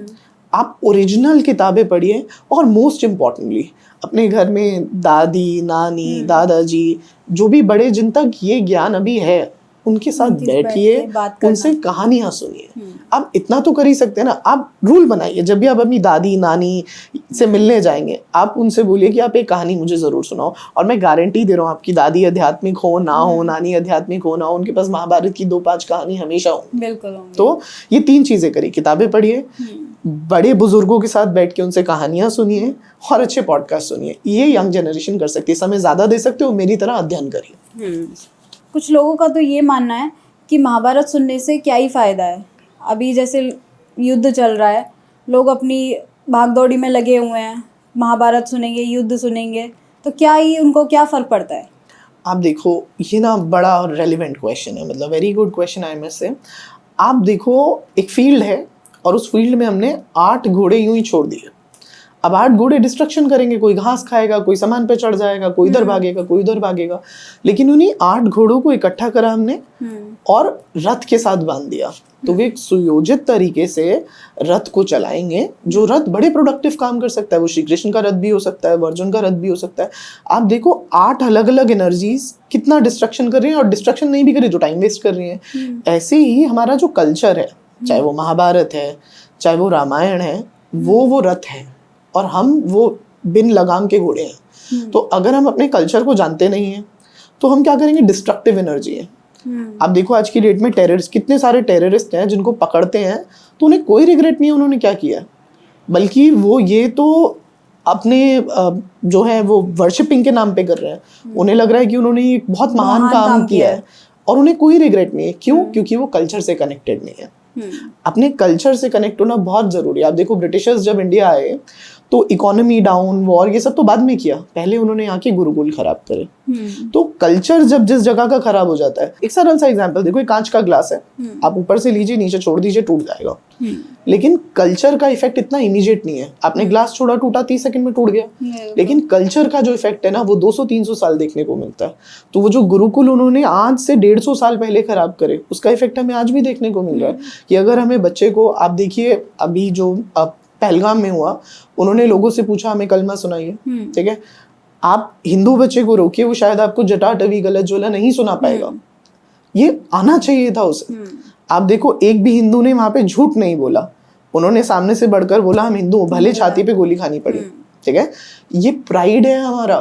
आप ओरिजिनल किताबें पढ़िए, और मोस्ट इम्पॉर्टेंटली अपने घर में दादी, नानी, दादाजी, जो भी बड़े जिन तक ये ज्ञान अभी है, उनके साथ बैठिए, उनसे कहानियां सुनिए। आप इतना तो कर ही सकते हैं ना। आप रूल बनाइए, जब भी आप अपनी दादी नानी से मिलने जाएंगे, आप उनसे बोलिए कि आप एक कहानी मुझे जरूर सुनाओ। और मैं गारंटी दे रहा हूँ, आपकी दादी आध्यात्मिक हो ना हो, नानी आध्यात्मिक हो ना हो, उनके पास महाभारत की 2-5 कहानी हमेशा हो। बिल्कुल। तो ये 3 चीजें करिए, किताबें पढ़िए, बड़े बुजुर्गों के साथ बैठ के उनसे कहानियां सुनिए, और अच्छे पॉडकास्ट सुनिए। ये यंग जनरेशन कर सकती है। समय ज्यादा दे सकते हो, मेरी तरह अध्ययन करिए। कुछ लोगों का तो ये मानना है कि महाभारत सुनने से क्या ही फ़ायदा है। अभी जैसे युद्ध चल रहा है, लोग अपनी भागदौड़ी में लगे हुए हैं, महाभारत सुनेंगे, युद्ध सुनेंगे, तो क्या ही उनको क्या फ़र्क पड़ता है? आप देखो, ये ना बड़ा और रेलिवेंट क्वेश्चन है, मतलब very good question I must say. आप देखो, एक फील्ड है और उस फील्ड में हमने 8 घोड़े यूं ही छोड़ दिए। अब 8 घोड़े डिस्ट्रक्शन करेंगे, कोई घास खाएगा, कोई सामान पे चढ़ जाएगा, कोई इधर भागेगा, कोई उधर भागेगा। लेकिन उन्हीं 8 घोड़ों को इकट्ठा करा हमने और रथ के साथ बांध दिया, तो वे एक सुयोजित तरीके से रथ को चलाएंगे। जो रथ बड़े प्रोडक्टिव काम कर सकता है, वो श्री कृष्ण का रथ भी हो सकता है, अर्जुन का रथ भी हो सकता है। आप देखो, 8 अलग अलग एनर्जीज कितना डिस्ट्रक्शन कर रही हैं, और डिस्ट्रक्शन नहीं भी कर रही तो टाइम वेस्ट कर रही हैं। ऐसे ही हमारा जो कल्चर है, चाहे वो महाभारत है, चाहे वो रामायण है, वो रथ है, और हम वो बिन लगाम के घोड़े हैं। तो अगर हम अपने कल्चर को जानते नहीं हैं तो हम क्या करेंगे, डिस्ट्रक्टिव एनर्जी है। आप देखो, आज की डेट में टेररिस्ट, कितने सारे टेररिस्ट हैं जिनको पकड़ते हैं तो उन्हें कोई रिग्रेट नहीं है उन्होंने क्या किया, बल्कि वो ये तो अपने जो है वो वर्शिपिंग के नाम पे कर रहे हैं। उन्हें लग रहा है कि उन्होंने एक बहुत महान काम किया है, और उन्हें कोई रिग्रेट नहीं है। क्यों? क्योंकि वो कल्चर से कनेक्टेड नहीं है। अपने कल्चर से कनेक्ट होना बहुत जरूरी है। आप देखो ब्रिटिशर्स जब इंडिया आए तो इकोनॉमी डाउन, वॉर, ये सब तो बाद में किया, पहले उन्होंने यहाँ के गुरुकुल खराब करे। तो कल्चर जब जिस जगह का खराब हो जाता है, एक सरल सा एग्जांपल देखो, एक कांच का ग्लास है, आप ऊपर से लीजिए नीचे छोड़ दीजिए, टूट जाएगा। लेकिन कल्चर का इफेक्ट इतना इमीडिएट नहीं है। आपने ग्लास छोड़ा, टूटा, 30 सेकंड में टूट गया। लेकिन कल्चर का जो इफेक्ट है ना, वो 200-300 साल देखने को मिलता है। तो वो जो गुरुकुल उन्होंने आज से 150 साल पहले खराब करे, उसका इफेक्ट हमें आज भी देखने को मिल रहा है। कि अगर हमें बच्चे को, आप देखिए अभी जो पहलगाम में हुआ, उन्होंने लोगों से पूछा हमें कलमा सुनाइए, ठीक है, आप हिंदू बच्चे को रोकिए, वो शायद आपको जटाटवी गलत जोला नहीं सुना पाएगा। ये आना चाहिए था उसे। आप देखो एक भी हिंदू ने वहां पे झूठ नहीं बोला, उन्होंने सामने से बढ़कर बोला हम हिंदू, भले छाती पे गोली खानी पड़ी, ठीक है। ये प्राइड है हमारा,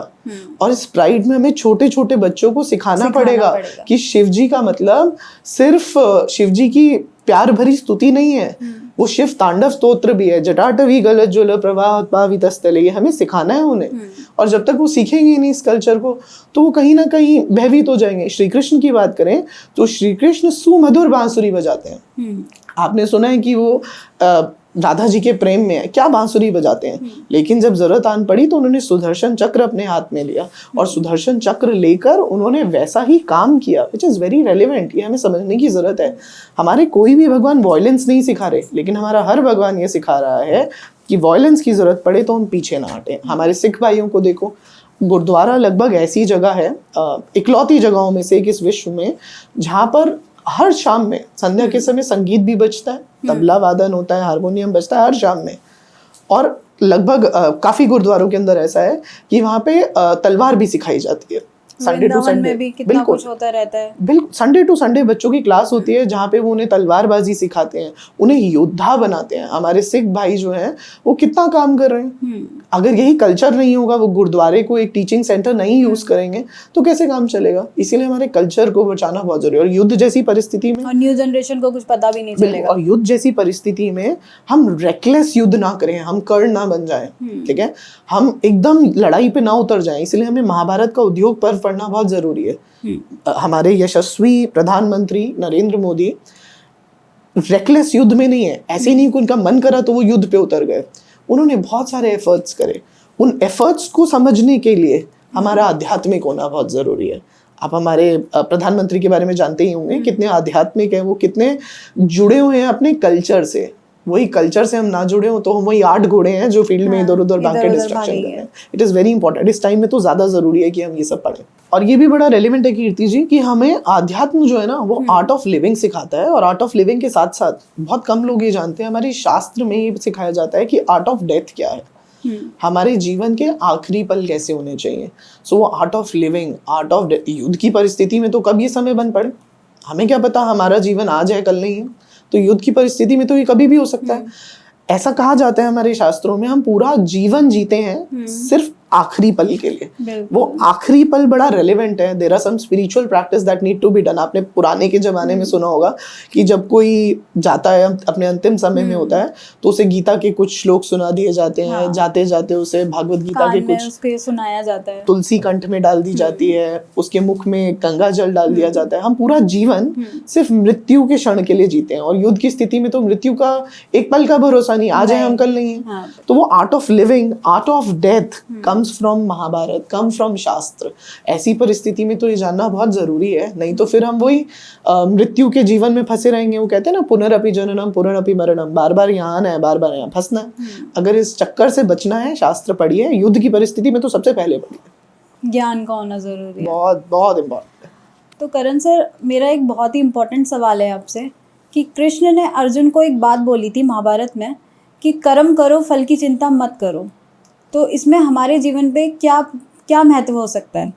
और इस प्राइड में हमें छोटे छोटे बच्चों को सिखाना पड़ेगा कि शिव जी का मतलब सिर्फ शिव जी की प्यार भरी स्तुति नहीं है, वो शिव तांडव स्तोत्र भी है, जटाटवी गलत जोल प्रवाह पावितस्थले, ये हमें सिखाना है उन्हें। और जब तक वो सीखेंगे नहीं इस कल्चर को, तो वो कहीं ना कहीं भयभीत हो जाएंगे। श्री कृष्ण की बात करें तो श्री कृष्ण सुमधुर बांसुरी बजाते हैं। आपने सुना है कि वो राधा जी के प्रेम में है, क्या बांसुरी बजाते हैं। लेकिन जब जरूरत आन पड़ी तो उन्होंने सुदर्शन चक्र अपने हाथ में लिया, और सुदर्शन चक्र लेकर उन्होंने वैसा ही काम किया, विच इज वेरी रेलिवेंट। ये हमें समझने की जरूरत है। हमारे कोई भी भगवान वॉयलेंस नहीं सिखा रहे, लेकिन हमारा हर भगवान ये सिखा रहा है कि वॉयलेंस की जरूरत पड़े तो हम पीछे ना हटें। हमारे सिख भाइयों को देखो, गुरुद्वारा लगभग ऐसी जगह है, इकलौती जगहों में से एक इस विश्व में, जहाँ पर हर शाम में संध्या के समय संगीत भी बजता है, तबला वादन होता है, हारमोनियम बजता है हर शाम में। और लगभग काफी गुरुद्वारों के अंदर ऐसा है कि वहाँ पे तलवार भी सिखाई जाती है। संडे टू संडे भी कितना कुछ होता रहता है। बिल्कुल, संडे टू संडे बच्चों की क्लास होती है, जहाँ पे वो उन्हें तलवारबाजी सिखाते हैं, उन्हें योद्धा बनाते हैं। हमारे सिख भाई जो हैं वो कितना काम कर रहे हैं। अगर यही कल्चर नहीं होगा, वो गुरुद्वारे को एक टीचिंग सेंटर नहीं यूज करेंगे, तो कैसे काम चलेगा। इसीलिए हमारे कल्चर को बचाना बहुत जरूरी है। और युद्ध जैसी परिस्थिति में, और न्यू जनरेशन को कुछ पता भी नहीं चलेगा। और युद्ध जैसी परिस्थिति में हम रेकलेस युद्ध ना करें, हम कर्ण ना बन जाएं, ठीक है, हम एकदम लड़ाई पे ना उतर जाएं। इसलिए हमें महाभारत का उद्योग पर्व पढ़ना बहुत जरूरी है। हमारे यशस्वी प्रधानमंत्री नरेंद्र मोदी रेकलेस युद्ध में नहीं है। ऐसे नहीं कि उनका मन करा तो वो युद्ध पे उतर गए, उन्होंने बहुत सारे एफर्ट्स करे। उन एफर्ट्स को समझने के लिए हमारा आध्यात्मिक होना बहुत जरूरी है। आप हमारे प्रधानमंत्री के बारे में जानते ही होंगे, कितने आध्यात्मिक हैं वो, कितने जुड़े हुए हैं अपने कल्चर से। वही कल्चर से हम ना जुड़े हो तो हम वही 8 घोड़े हैं जो फील्ड में इधर उधर भाग के डिस्ट्रक्शन कर रहे हैं। It is very important. इस टाइम में तो ज्यादा जरूरी है कि हम ये सब पढ़ें। और ये भी बड़ा रेलिवेंट है कीर्ति जी कि हमें आध्यात्म जो है ना वो आर्ट ऑफ लिविंग सिखाता है। और आर्ट ऑफ लिविंग के साथ साथ बहुत कम लोग ये जानते हैं, हमारे शास्त्र में ये सिखाया जाता है कि आर्ट ऑफ डेथ क्या है, हमारे जीवन के आखिरी पल कैसे होने चाहिए। सो वो art of living, art of death. युद्ध की परिस्थिति में तो कब ये समय बन पड़े, हमें क्या पता हमारा जीवन आज है कल नहीं है। तो युद्ध की परिस्थिति में तो ये कभी भी हो सकता है। ऐसा कहा जाता है हमारे शास्त्रों में, हम पूरा जीवन जीते हैं सिर्फ आखिरी पल के लिए। वो आखिरी पल बड़ा रेलेवेंट है। There are some spiritual practice that need to be done. आपने पुराने के जमाने में सुना होगा कि जब कोई जाता है अपने अंतिम समय में होता है तो उसे गीता के कुछ श्लोक सुना दिए जाते हैं। हाँ। जाते जाते उसे भागवत गीता के कुछ उसके सुनाया जाता है, तुलसी कंठ में डाल दी जाती है, उसके मुख में गंगा जल डाल दिया जाता है। हम पूरा जीवन सिर्फ मृत्यु के क्षण के लिए जीते हैं। और युद्ध की स्थिति में तो मृत्यु का एक पल का भरोसा नहीं, आज है हम कल नहीं है। हाँ। तो वो art of living, art of death comes from Mahabharat, come from शास्त्र। ऐसी परिस्थिति में तो ये जानना बहुत जरूरी है, नहीं तो फिर हम वही मृत्यु के जीवन में फंसे रहेंगे। वो कहते हैं ना, पुनरअपि जननम पुनरअपि मरणम, बार बार यहाँ आना है, बार बार यहाँ फंसना है। अगर इस चक्कर से बचना है, शास्त्र पढ़िए। युद्ध की परिस्थिति में तो सबसे पहले पढ़िए, ज्ञान का होना जरूरी है, बहुत बहुत इम्पोर्टेंट है। तो करण सर, मेरा एक बहुत ही इम्पोर्टेंट सवाल है आपसे कि कृष्ण ने अर्जुन को एक बात बोली थी महाभारत में कि कर्म करो, फल की चिंता मत करो। तो इसमें हमारे जीवन पे क्या क्या महत्व हो सकता है?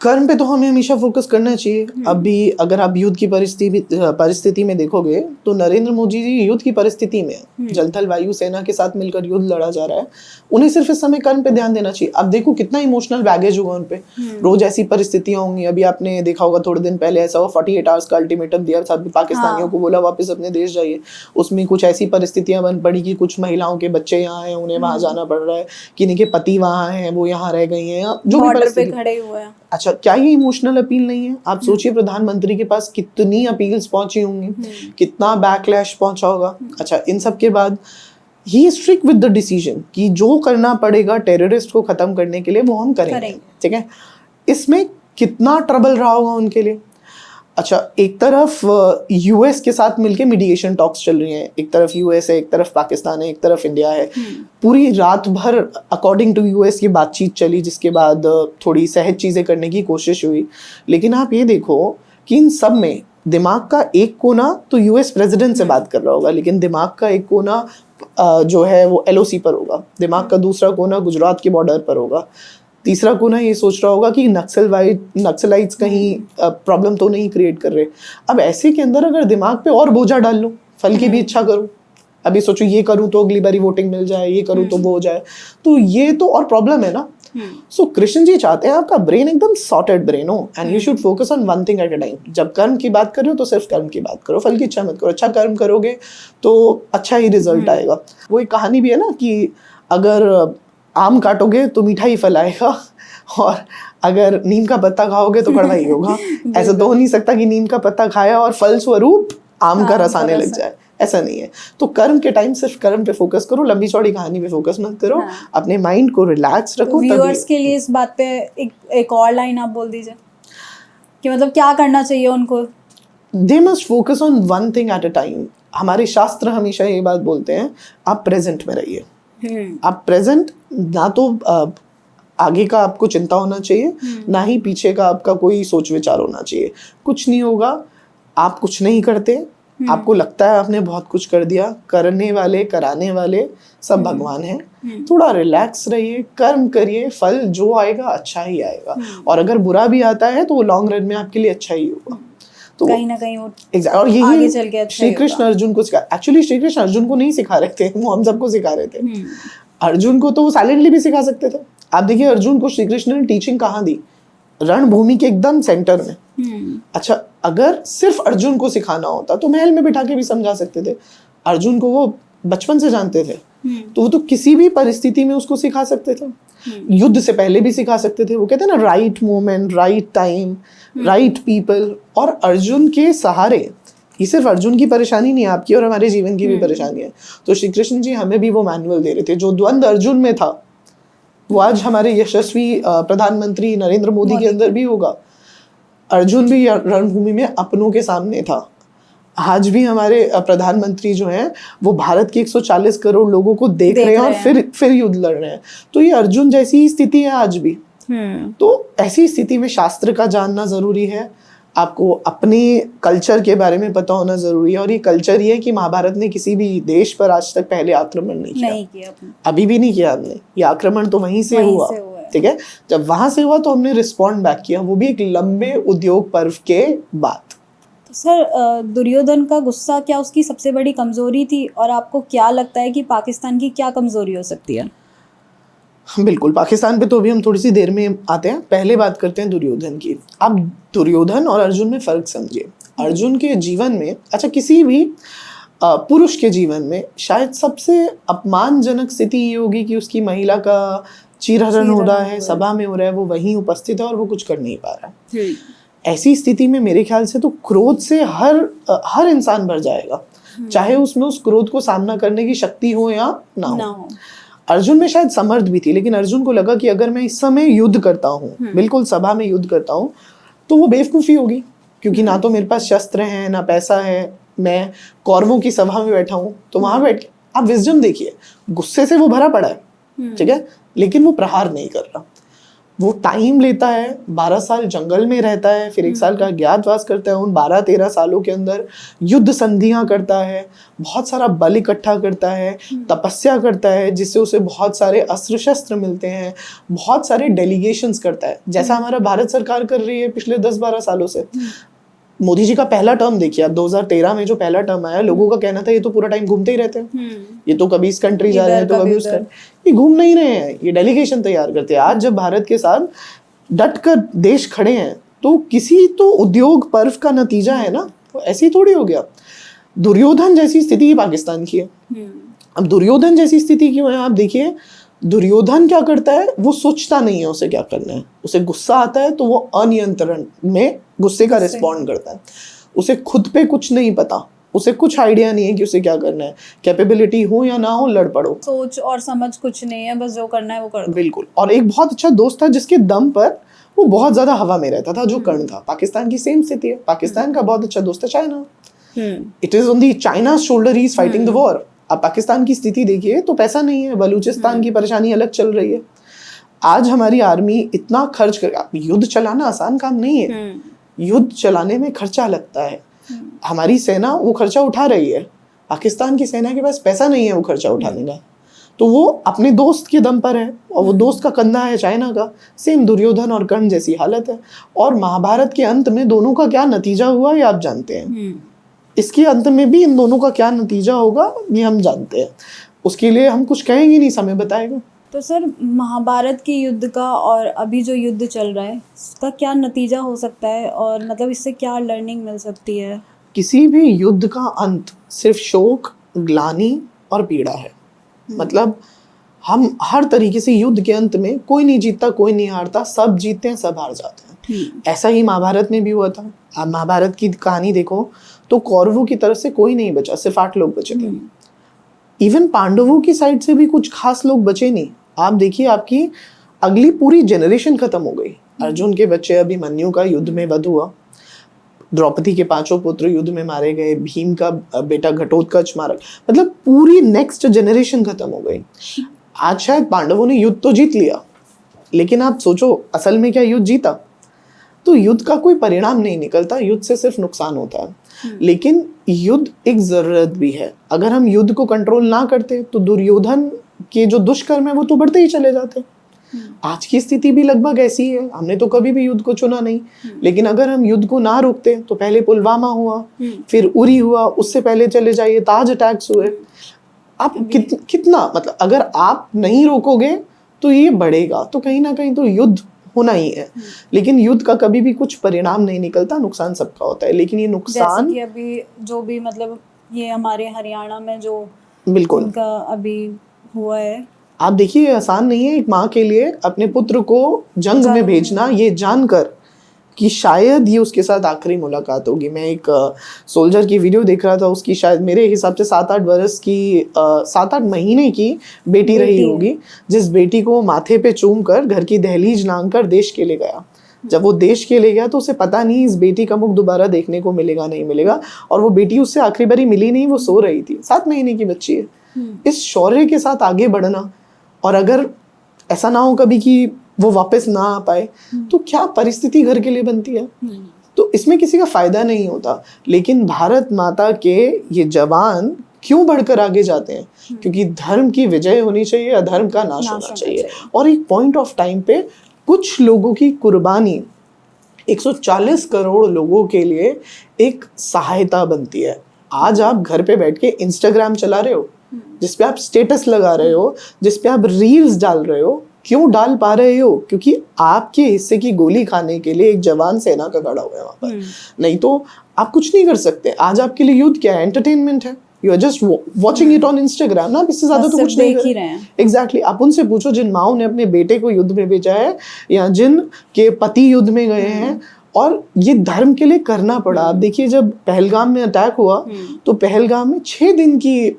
कर्म पे तो हमें हमेशा फोकस करना चाहिए। अभी अगर आप युद्ध की परिस्थिति में देखोगे तो नरेंद्र मोदी जी युद्ध की परिस्थिति में जल थल वायु सेना के साथ मिलकर युद्ध लड़ा जा रहा है। उन्हें सिर्फ इस समय कर्म पे ध्यान देना चाहिए। अब देखो कितना इमोशनल बैगेज होगा उन पे। रोज ऐसी परिस्थितियां होंगी। अभी आपने देखा होगा थोड़े दिन पहले ऐसा हुआ, 48 आवर्स का अल्टीमेटम दिया, सब पाकिस्तानियों को बोला वापस अपने देश जाइए। उसमें कुछ ऐसी परिस्थितियां बन पड़ी कि कुछ महिलाओं के बच्चे यहाँ हैं, उन्हें वहां जाना पड़ रहा है, किन्हीं के पति वहां हैं, वो यहाँ रह गई हैं, जो भी परिस्थिति खड़े हुए हैं। अच्छा, क्या ये इमोशनल अपील नहीं है? आप सोचिए प्रधानमंत्री के पास कितनी अपील्स पहुंची होंगी, कितना बैकलैश पहुंचा होगा। अच्छा, इन सब के बाद ही स्ट्रिक्ट विद द डिसीजन कि जो करना पड़ेगा टेररिस्ट को खत्म करने के लिए वो हम करेंगे, ठीक है। इसमें कितना ट्रबल रहा होगा उनके लिए। अच्छा, एक तरफ यूएस के साथ मिलके मीडिएशन टॉक्स चल रही हैं, एक तरफ यूएस है, एक तरफ पाकिस्तान है, एक तरफ इंडिया है। पूरी रात भर अकॉर्डिंग टू यूएस ये बातचीत चली, जिसके बाद थोड़ी सहज चीज़ें करने की कोशिश हुई। लेकिन आप ये देखो कि इन सब में दिमाग का एक कोना तो यूएस प्रेसिडेंट से बात कर रहा होगा, लेकिन दिमाग का एक कोना जो है वो एलओसी पर होगा, दिमाग का दूसरा कोना गुजरात के बॉर्डर पर होगा, तीसरा कोना ये सोच रहा होगा कि नक्सलाइट्स कहीं प्रॉब्लम तो नहीं क्रिएट कर रहे। अब ऐसे के अंदर अगर दिमाग पे और बोझा डाल लो, फल की भी इच्छा करो, अभी सोचो ये करूँ तो अगली बारी वोटिंग मिल जाए, ये करूँ तो वो हो जाए, तो ये तो और प्रॉब्लम है ना। सो कृष्ण जी चाहते हैं आपका ब्रेन एकदम सॉर्टेड ब्रेन हो and you should focus on one thing at a time. जब कर्म की बात कर रहे हो तो सिर्फ कर्म की बात करो, फल की इच्छा मत करो। अच्छा कर्म करोगे तो अच्छा ही रिजल्ट आएगा। वो एक कहानी भी है ना कि अगर आम काटोगे तो मीठा ही फल आएगा और अगर नीम का पत्ता खाओगे तो कड़वा ही होगा। ऐसा तो हो नहीं सकता कि नीम का पत्ता खाया और फल स्वरूप आम का रस आने लग जाए, ऐसा नहीं है। तो कर्म के टाइम सिर्फ कर्म पे फोकस करो, लंबी चौड़ी कहानी पे फोकस मत करो। अपने माइंड को रिलैक्स रखो। व्यूअर्स के लिए इस बात पे एक और लाइन आप बोल दीजिए कि मतलब क्या करना चाहिए उनको। They must focus on one thing at a time. हमारे शास्त्र हमेशा ये बात बोलते हैं, आप प्रेजेंट में रहिए। आप प्रेजेंट, ना तो आगे का आपको चिंता होना चाहिए, ना ही पीछे का आपका कोई सोच विचार होना चाहिए। कुछ नहीं होगा, आप कुछ नहीं करते, आपको लगता है आपने बहुत कुछ कर दिया, करने वाले कराने वाले सब भगवान हैं। थोड़ा रिलैक्स रहिए, कर्म करिए, फल जो आएगा अच्छा ही आएगा। और अगर बुरा भी आता है तो वो लॉन्ग रन में आपके लिए अच्छा ही होगा। तो कहीं ना कहीं वो और यही श्री कृष्ण अर्जुन को सिखा, एक्चुअली श्री कृष्ण अर्जुन को नहीं सिखा रहे थे, वो हम सबको सिखा रहे थे। अर्जुन को तो वो साइलेंटली भी सिखा सकते थे। आप देखिए अर्जुन को श्री कृष्ण ने टीचिंग कहाँ दी? रणभूमि के एकदम सेंटर में। अच्छा, अगर सिर्फ अर्जुन को सिखाना होता तो महल में बिठा के भी समझा सकते थे। अर्जुन को वो बचपन से जानते थे, तो वो तो किसी भी परिस्थिति में उसको सिखा सकते थे। युद्ध से पहले भी सिखा सकते थे। वो कहते हैं ना, right moment, right time, right people. और अर्जुन के सहारे, ये सिर्फ अर्जुन की परेशानी नहीं है, आपकी और हमारे जीवन की भी परेशानी है। तो श्री कृष्ण जी हमें भी वो मैनुअल दे रहे थे। जो द्वंद्व अर्जुन में था वो आज हमारे यशस्वी प्रधानमंत्री नरेंद्र मोदी के अंदर भी होगा। अर्जुन भी रणभूमि में अपनों के सामने था। आज भी हमारे प्रधानमंत्री जो हैं वो भारत के 140 करोड़ लोगों को देख रहे हैं और फिर युद्ध लड़ रहे हैं। तो ये अर्जुन जैसी ही स्थिति है आज भी। तो ऐसी स्थिति में शास्त्र का जानना जरूरी है, आपको अपने कल्चर के बारे में पता होना जरूरी है। और ये कल्चर ये है कि महाभारत ने किसी भी देश पर आज तक पहले आक्रमण नहीं किया। अभी भी नहीं किया हमने। ये आक्रमण तो वहीं से हुआ, ठीक है। जब वहां से हुआ तो हमने रिस्पॉन्ड बैक किया, वो भी एक लंबे उद्योग पर्व के बाद। तो सर, दुर्योधन का गुस्सा क्या उसकी सबसे बड़ी कमजोरी थी, और आपको क्या लगता है कि पाकिस्तान की क्या कमजोरी हो सकती है? बिल्कुल, पाकिस्तान पे तो अभी हम थोड़ी सी देर में आते हैं। पहले बात करते हैं दुर्योधन की। आप दुर्योधन और अर्जुन में फर्क समझिए। अर्जुन के जीवन में, अच्छा किसी भी पुरुष के जीवन में शायद सबसे अपमानजनक स्थिति ये होगी कि उसकी महिला का चीरहरण हो रहा है, सभा में हो रहा है, वो वहीं उपस्थित है और वो कुछ कर नहीं पा रहा है। ऐसी स्थिति में मेरे ख्याल से तो क्रोध से हर इंसान भर जाएगा, चाहे उसमें उस क्रोध को सामना करने की शक्ति हो या ना हो। अर्जुन में शायद समर्थ भी थी, लेकिन अर्जुन को लगा कि अगर मैं इस समय युद्ध करता हूँ, बिल्कुल सभा में युद्ध करता हूँ, तो वो बेवकूफ़ी होगी, क्योंकि ना तो मेरे पास शस्त्र हैं ना पैसा है। मैं कौरवों की सभा में बैठा हूँ, तो वहां बैठ के आप विजडम देखिए, गुस्से से वो भरा पड़ा है, ठीक है, लेकिन वो प्रहार नहीं कर रहा। वो टाइम लेता है, 12 साल जंगल में रहता है, फिर 1 साल का अज्ञातवास करता है। उन 12-13 सालों के अंदर युद्ध संधियां करता है, बहुत सारा बल इकट्ठा करता है, तपस्या करता है, जिससे उसे बहुत सारे अस्त्र शस्त्र मिलते हैं, बहुत सारे डेलीगेशंस करता है, जैसा हमारा भारत सरकार कर रही है पिछले 10-12 सालों से। मोदी जी का पहला टर्म देखिए, 2013 में जो पहला टर्म आया, लोगों का कहना था ये तो पूरा टाइम घूमते ही रहते हैं, ये तो कभी इस कंट्री जा रहे हैं तो कभी उस कंट्री, ये घूम नहीं रहे हैं, ये डेलीगेशन तैयार करते हैं। आज जब भारत के साथ डट कर देश खड़े हैं तो किसी तो उद्योग पर्व का नतीजा है ना, तो ऐसे ही थोड़ी हो गया। दुर्योधन जैसी स्थिति पाकिस्तान की है। अब दुर्योधन जैसी स्थिति क्यों है? आप देखिए, दुर्योधन क्या करता है, वो सोचता नहीं है उसे क्या करना है, उसे गुस्सा आता है तो वो अनियंत्रण में गुस्से का रिस्पॉन्ड करता है। उसे खुद पे कुछ नहीं पता, उसे कुछ आइडिया नहीं है कि उसे क्या करना है, कैपेबिलिटी हो या ना हो लड़ पड़ो, सोच और समझ कुछ नहीं है, बस जो करना है वो कर दो। बिल्कुल। और एक बहुत अच्छा दोस्त था जिसके दम पर वो बहुत ज्यादा हवा में रहता था, जो कर्ण था। पाकिस्तान की सेम स्थिति है, पाकिस्तान का बहुत अच्छा दोस्त है China. It is on the China shoulder he is fighting the war. अब पाकिस्तान की स्थिति देखिए तो पैसा नहीं है, बलूचिस्तान की परेशानी अलग चल रही है। आज हमारी आर्मी इतना खर्च कर, युद्ध चलाना आसान काम नहीं है, युद्ध चलाने में खर्चा लगता है। हमारी सेना वो खर्चा उठा रही है, पाकिस्तान की सेना के पास पैसा नहीं है वो खर्चा उठाने का, तो वो अपने दोस्त के दम पर है, और वो दोस्त का कंधा है चाइना का। सेम दुर्योधन और कर्ण जैसी हालत है। और महाभारत के अंत में दोनों का क्या नतीजा हुआ ये आप जानते हैं, इसके अंत में भी इन दोनों का क्या नतीजा होगा ये हम जानते हैं। उसके लिए हम कुछ कहेंगे नहीं, समय बताएगा। तो सर, महाभारत की युद्ध का और अभी जो युद्ध चल रहा है उसका क्या नतीजा हो सकता है, और मतलब इससे क्या लर्निंग मिल सकती है? किसी भी युद्ध का अंत सिर्फ शोक, ग्लानि और पीड़ा है। मतलब हम हर तरीके से युद्ध के अंत में कोई नहीं जीतता, कोई नहीं हारता, सब जीतते हैं, सब हार जाते हैं। ऐसा ही महाभारत में भी हुआ था। आप महाभारत की कहानी देखो तो कौरवों की तरफ से कोई नहीं बचा, सिर्फ 8 लोग बचे थे। इवन पांडवों की साइड से भी कुछ खास लोग बचे नहीं। आप देखिए, आपकी अगली पूरी जनरेशन खत्म हो गई। अर्जुन के बच्चे अभिमन्यु का युद्ध में वध हुआ, द्रौपदी के 5 पुत्र युद्ध में मारे गए, भीम का बेटा घटोत्कच मारा, मतलब पूरी नेक्स्ट जनरेशन खत्म हो गई। आज शायद पांडवों ने युद्ध तो जीत लिया, लेकिन आप सोचो असल में क्या युद्ध जीता? तो युद्ध का कोई परिणाम नहीं निकलता, युद्ध से सिर्फ नुकसान होता है। लेकिन युद्ध एक जरूरत भी है। अगर हम युद्ध को कंट्रोल ना करते तो दुर्योधन के जो दुष्कर्म है वो तो बढ़ते ही चले जाते। आज की स्थिति भी लगभग ऐसी है। हमने तो कभी भी युद्ध को चुना नहीं, लेकिन अगर हम युद्ध को ना रोकते तो पहले पुलवामा हुआ, फिर उरी हुआ, उससे पहले चले जाइए ताज अटैक्स हुए। आप कितना मतलब अगर आप नहीं रोकोगे तो ये बढ़ेगा, तो कहीं ना कहीं तो युद्ध होना ही है। लेकिन युद्ध का कभी भी कुछ परिणाम नहीं निकलता, नुकसान सबका होता है। लेकिन ये नुकसान, जैसे कि अभी जो भी मतलब ये हमारे हरियाणा में जो बिल्कुल उनका अभी हुआ है, आप देखिए आसान नहीं है एक माँ के लिए अपने पुत्र को जंग में भेजना, ये जानकर कि शायद ये उसके साथ आखिरी मुलाकात होगी। मैं एक सोल्जर की वीडियो देख रहा था, उसकी शायद मेरे हिसाब से 7-8 बरस की 7-8 महीने की बेटी रही होगी, जिस बेटी को माथे पे चूम कर घर की दहलीज लांग कर देश के लिए गया। जब वो देश के लिए गया तो उसे पता नहीं इस बेटी का मुख दोबारा देखने को मिलेगा नहीं मिलेगा, और वो बेटी उससे आखिरी बारी मिली नहीं, वो सो रही थी, 7 महीने की बच्ची है। इस शौर्य के साथ आगे बढ़ना, और अगर ऐसा ना हो कभी कि वो वापस ना आ पाए तो क्या परिस्थिति घर के लिए बनती है। तो इसमें किसी का फायदा नहीं होता। लेकिन भारत माता के ये जवान क्यों बढ़कर आगे जाते हैं? क्योंकि धर्म की विजय होनी चाहिए, अधर्म का नाश होना चाहिए। और एक पॉइंट ऑफ टाइम पे कुछ लोगों की कुर्बानी 140 करोड़ लोगों के लिए एक सहायता बनती है। आज आप घर पे बैठ के इंस्टाग्राम चला रहे हो, जिसपे आप स्टेटस लगा रहे हो, जिसपे आप रील्स डाल रहे हो, क्यों डाल पा रहे हो? क्योंकि आपके हिस्से की गोली खाने के लिए एक जवान सेना का खड़ा हुआ है वहां पर। नहीं तो आप कुछ नहीं कर सकते। आज आपके लिए युद्ध क्या है? एंटरटेनमेंट है। You are just watching it on Instagram ना, इससे ज्यादा तो कुछ नहीं कर रहे हैं। एग्जैक्टली। आप उनसे पूछो जिन माओ ने अपने बेटे को युद्ध में भेजा है, या जिन के पति युद्ध में गए हैं, और ये धर्म के लिए करना पड़ा। आप देखिए जब पहलगाम में अटैक हुआ तो पहलगाम में 6 दिन की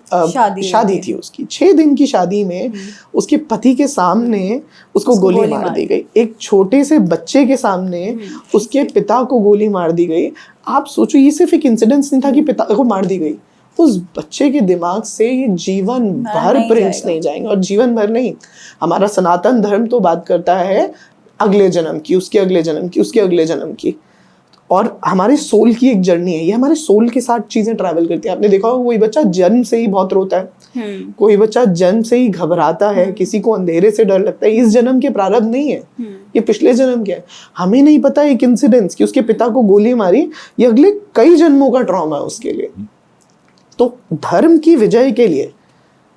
शादी थी उसकी। 6 दिन की शादी में उसके पति के सामने उसको गोली मार दी गई। एक छोटे से बच्चे के सामने उसके पिता को गोली मार दी गई। आप सोचो, ये सिर्फ एक इंसिडेंस नहीं था कि पिता को मार दी गई, उस बच्चे के दिमाग से ये जीवन भर प्रिंट्स नहीं जाएंगे। और जीवन भर नहीं, हमारा सनातन धर्म तो बात करता है अगले जन्म की, उसके अगले जन्म की, उसके अगले जन्म की। और हमारे सोल की एक जर्नी है, ये हमारे सोल के साथ चीजें ट्रैवल करती हैं। आपने देखा होगा कोई बच्चा जन्म से ही बहुत रोता है, कोई बच्चा जन्म से ही घबराता है, किसी को अंधेरे से डर लगता है। इस जन्म के प्रारब्ध नहीं है, ये पिछले जन्म के है। हमें नहीं पता एक इंसिडेंस कि उसके पिता को गोली मारी, ये अगले कई जन्मों का ट्रॉमा है उसके लिए। तो धर्म की विजय के लिए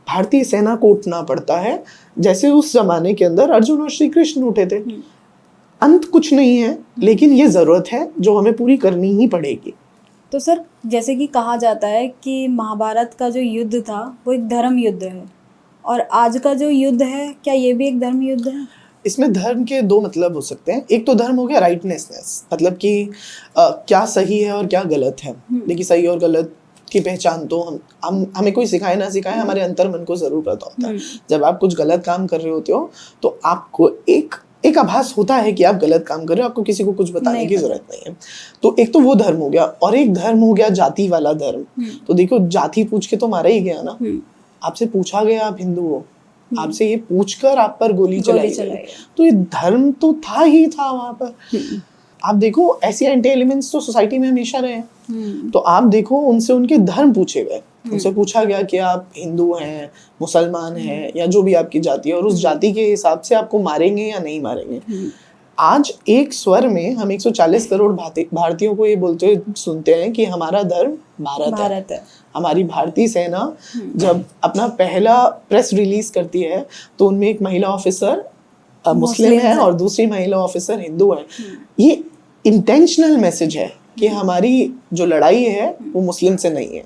भारतीय सेना को उठना पड़ता है, जैसे उस जमाने के अंदर अर्जुन और श्री कृष्ण उठे थे। अंत कुछ नहीं है, लेकिन ये जरूरत है जो हमें पूरी करनी ही पड़ेगी। तो सर, जैसे कि कहा जाता है कि महाभारत का जो युद्ध था वो एक धर्म युद्ध है, और आज का जो युद्ध है, क्या ये भी एक धर्म युद्ध है? इसमें धर्म के दो मतलब हो सकते हैं। एक तो धर्म हो गया राइटनेसनेस, मतलब कि क्या सही है और क्या गलत है। देखिए सही और गलत की पहचान तो हम हमें कोई सिखाए ना सिखाए, हमारे अंतर मन को जरूर पता होता है। जब आप कुछ गलत काम कर रहे होते हो तो आपको एक आभास होता है कि आप गलत काम कर रहे हो, आपको किसी को कुछ बताने की जरूरत नहीं है। तो एक तो वो धर्म हो गया, और एक धर्म हो गया जाति वाला धर्म। तो देखो जाति पूछ के तो मारा ही गया ना, आपसे पूछा गया आप हिंदू हो, आपसे ये पूछकर आप पर गोली चलाई गई, तो ये धर्म तो था ही था वहां पर। आप देखो ऐसे एंटी एलिमेंट्स तो सोसाइटी में हमेशा रहे हैं। तो आप देखो उनसे उनके धर्म पूछे गए, उनसे पूछा गया कि आप हिंदू हैं, मुसलमान हैं, या जो भी आपकी जाति है, और उस जाति के हिसाब से आपको मारेंगे या नहीं मारेंगे। आज एक स्वर में हम 140 करोड़ भारतीयों को ये बोलते हुए सुनते हैं कि हमारा धर्म भारत है। हमारी भारतीय सेना जब अपना पहला प्रेस रिलीज करती है तो उनमें एक महिला ऑफिसर मुस्लिम है और दूसरी महिला ऑफिसर हिंदू है। ये इंटेंशनल मैसेज है कि हमारी जो लड़ाई है वो मुस्लिम से नहीं है,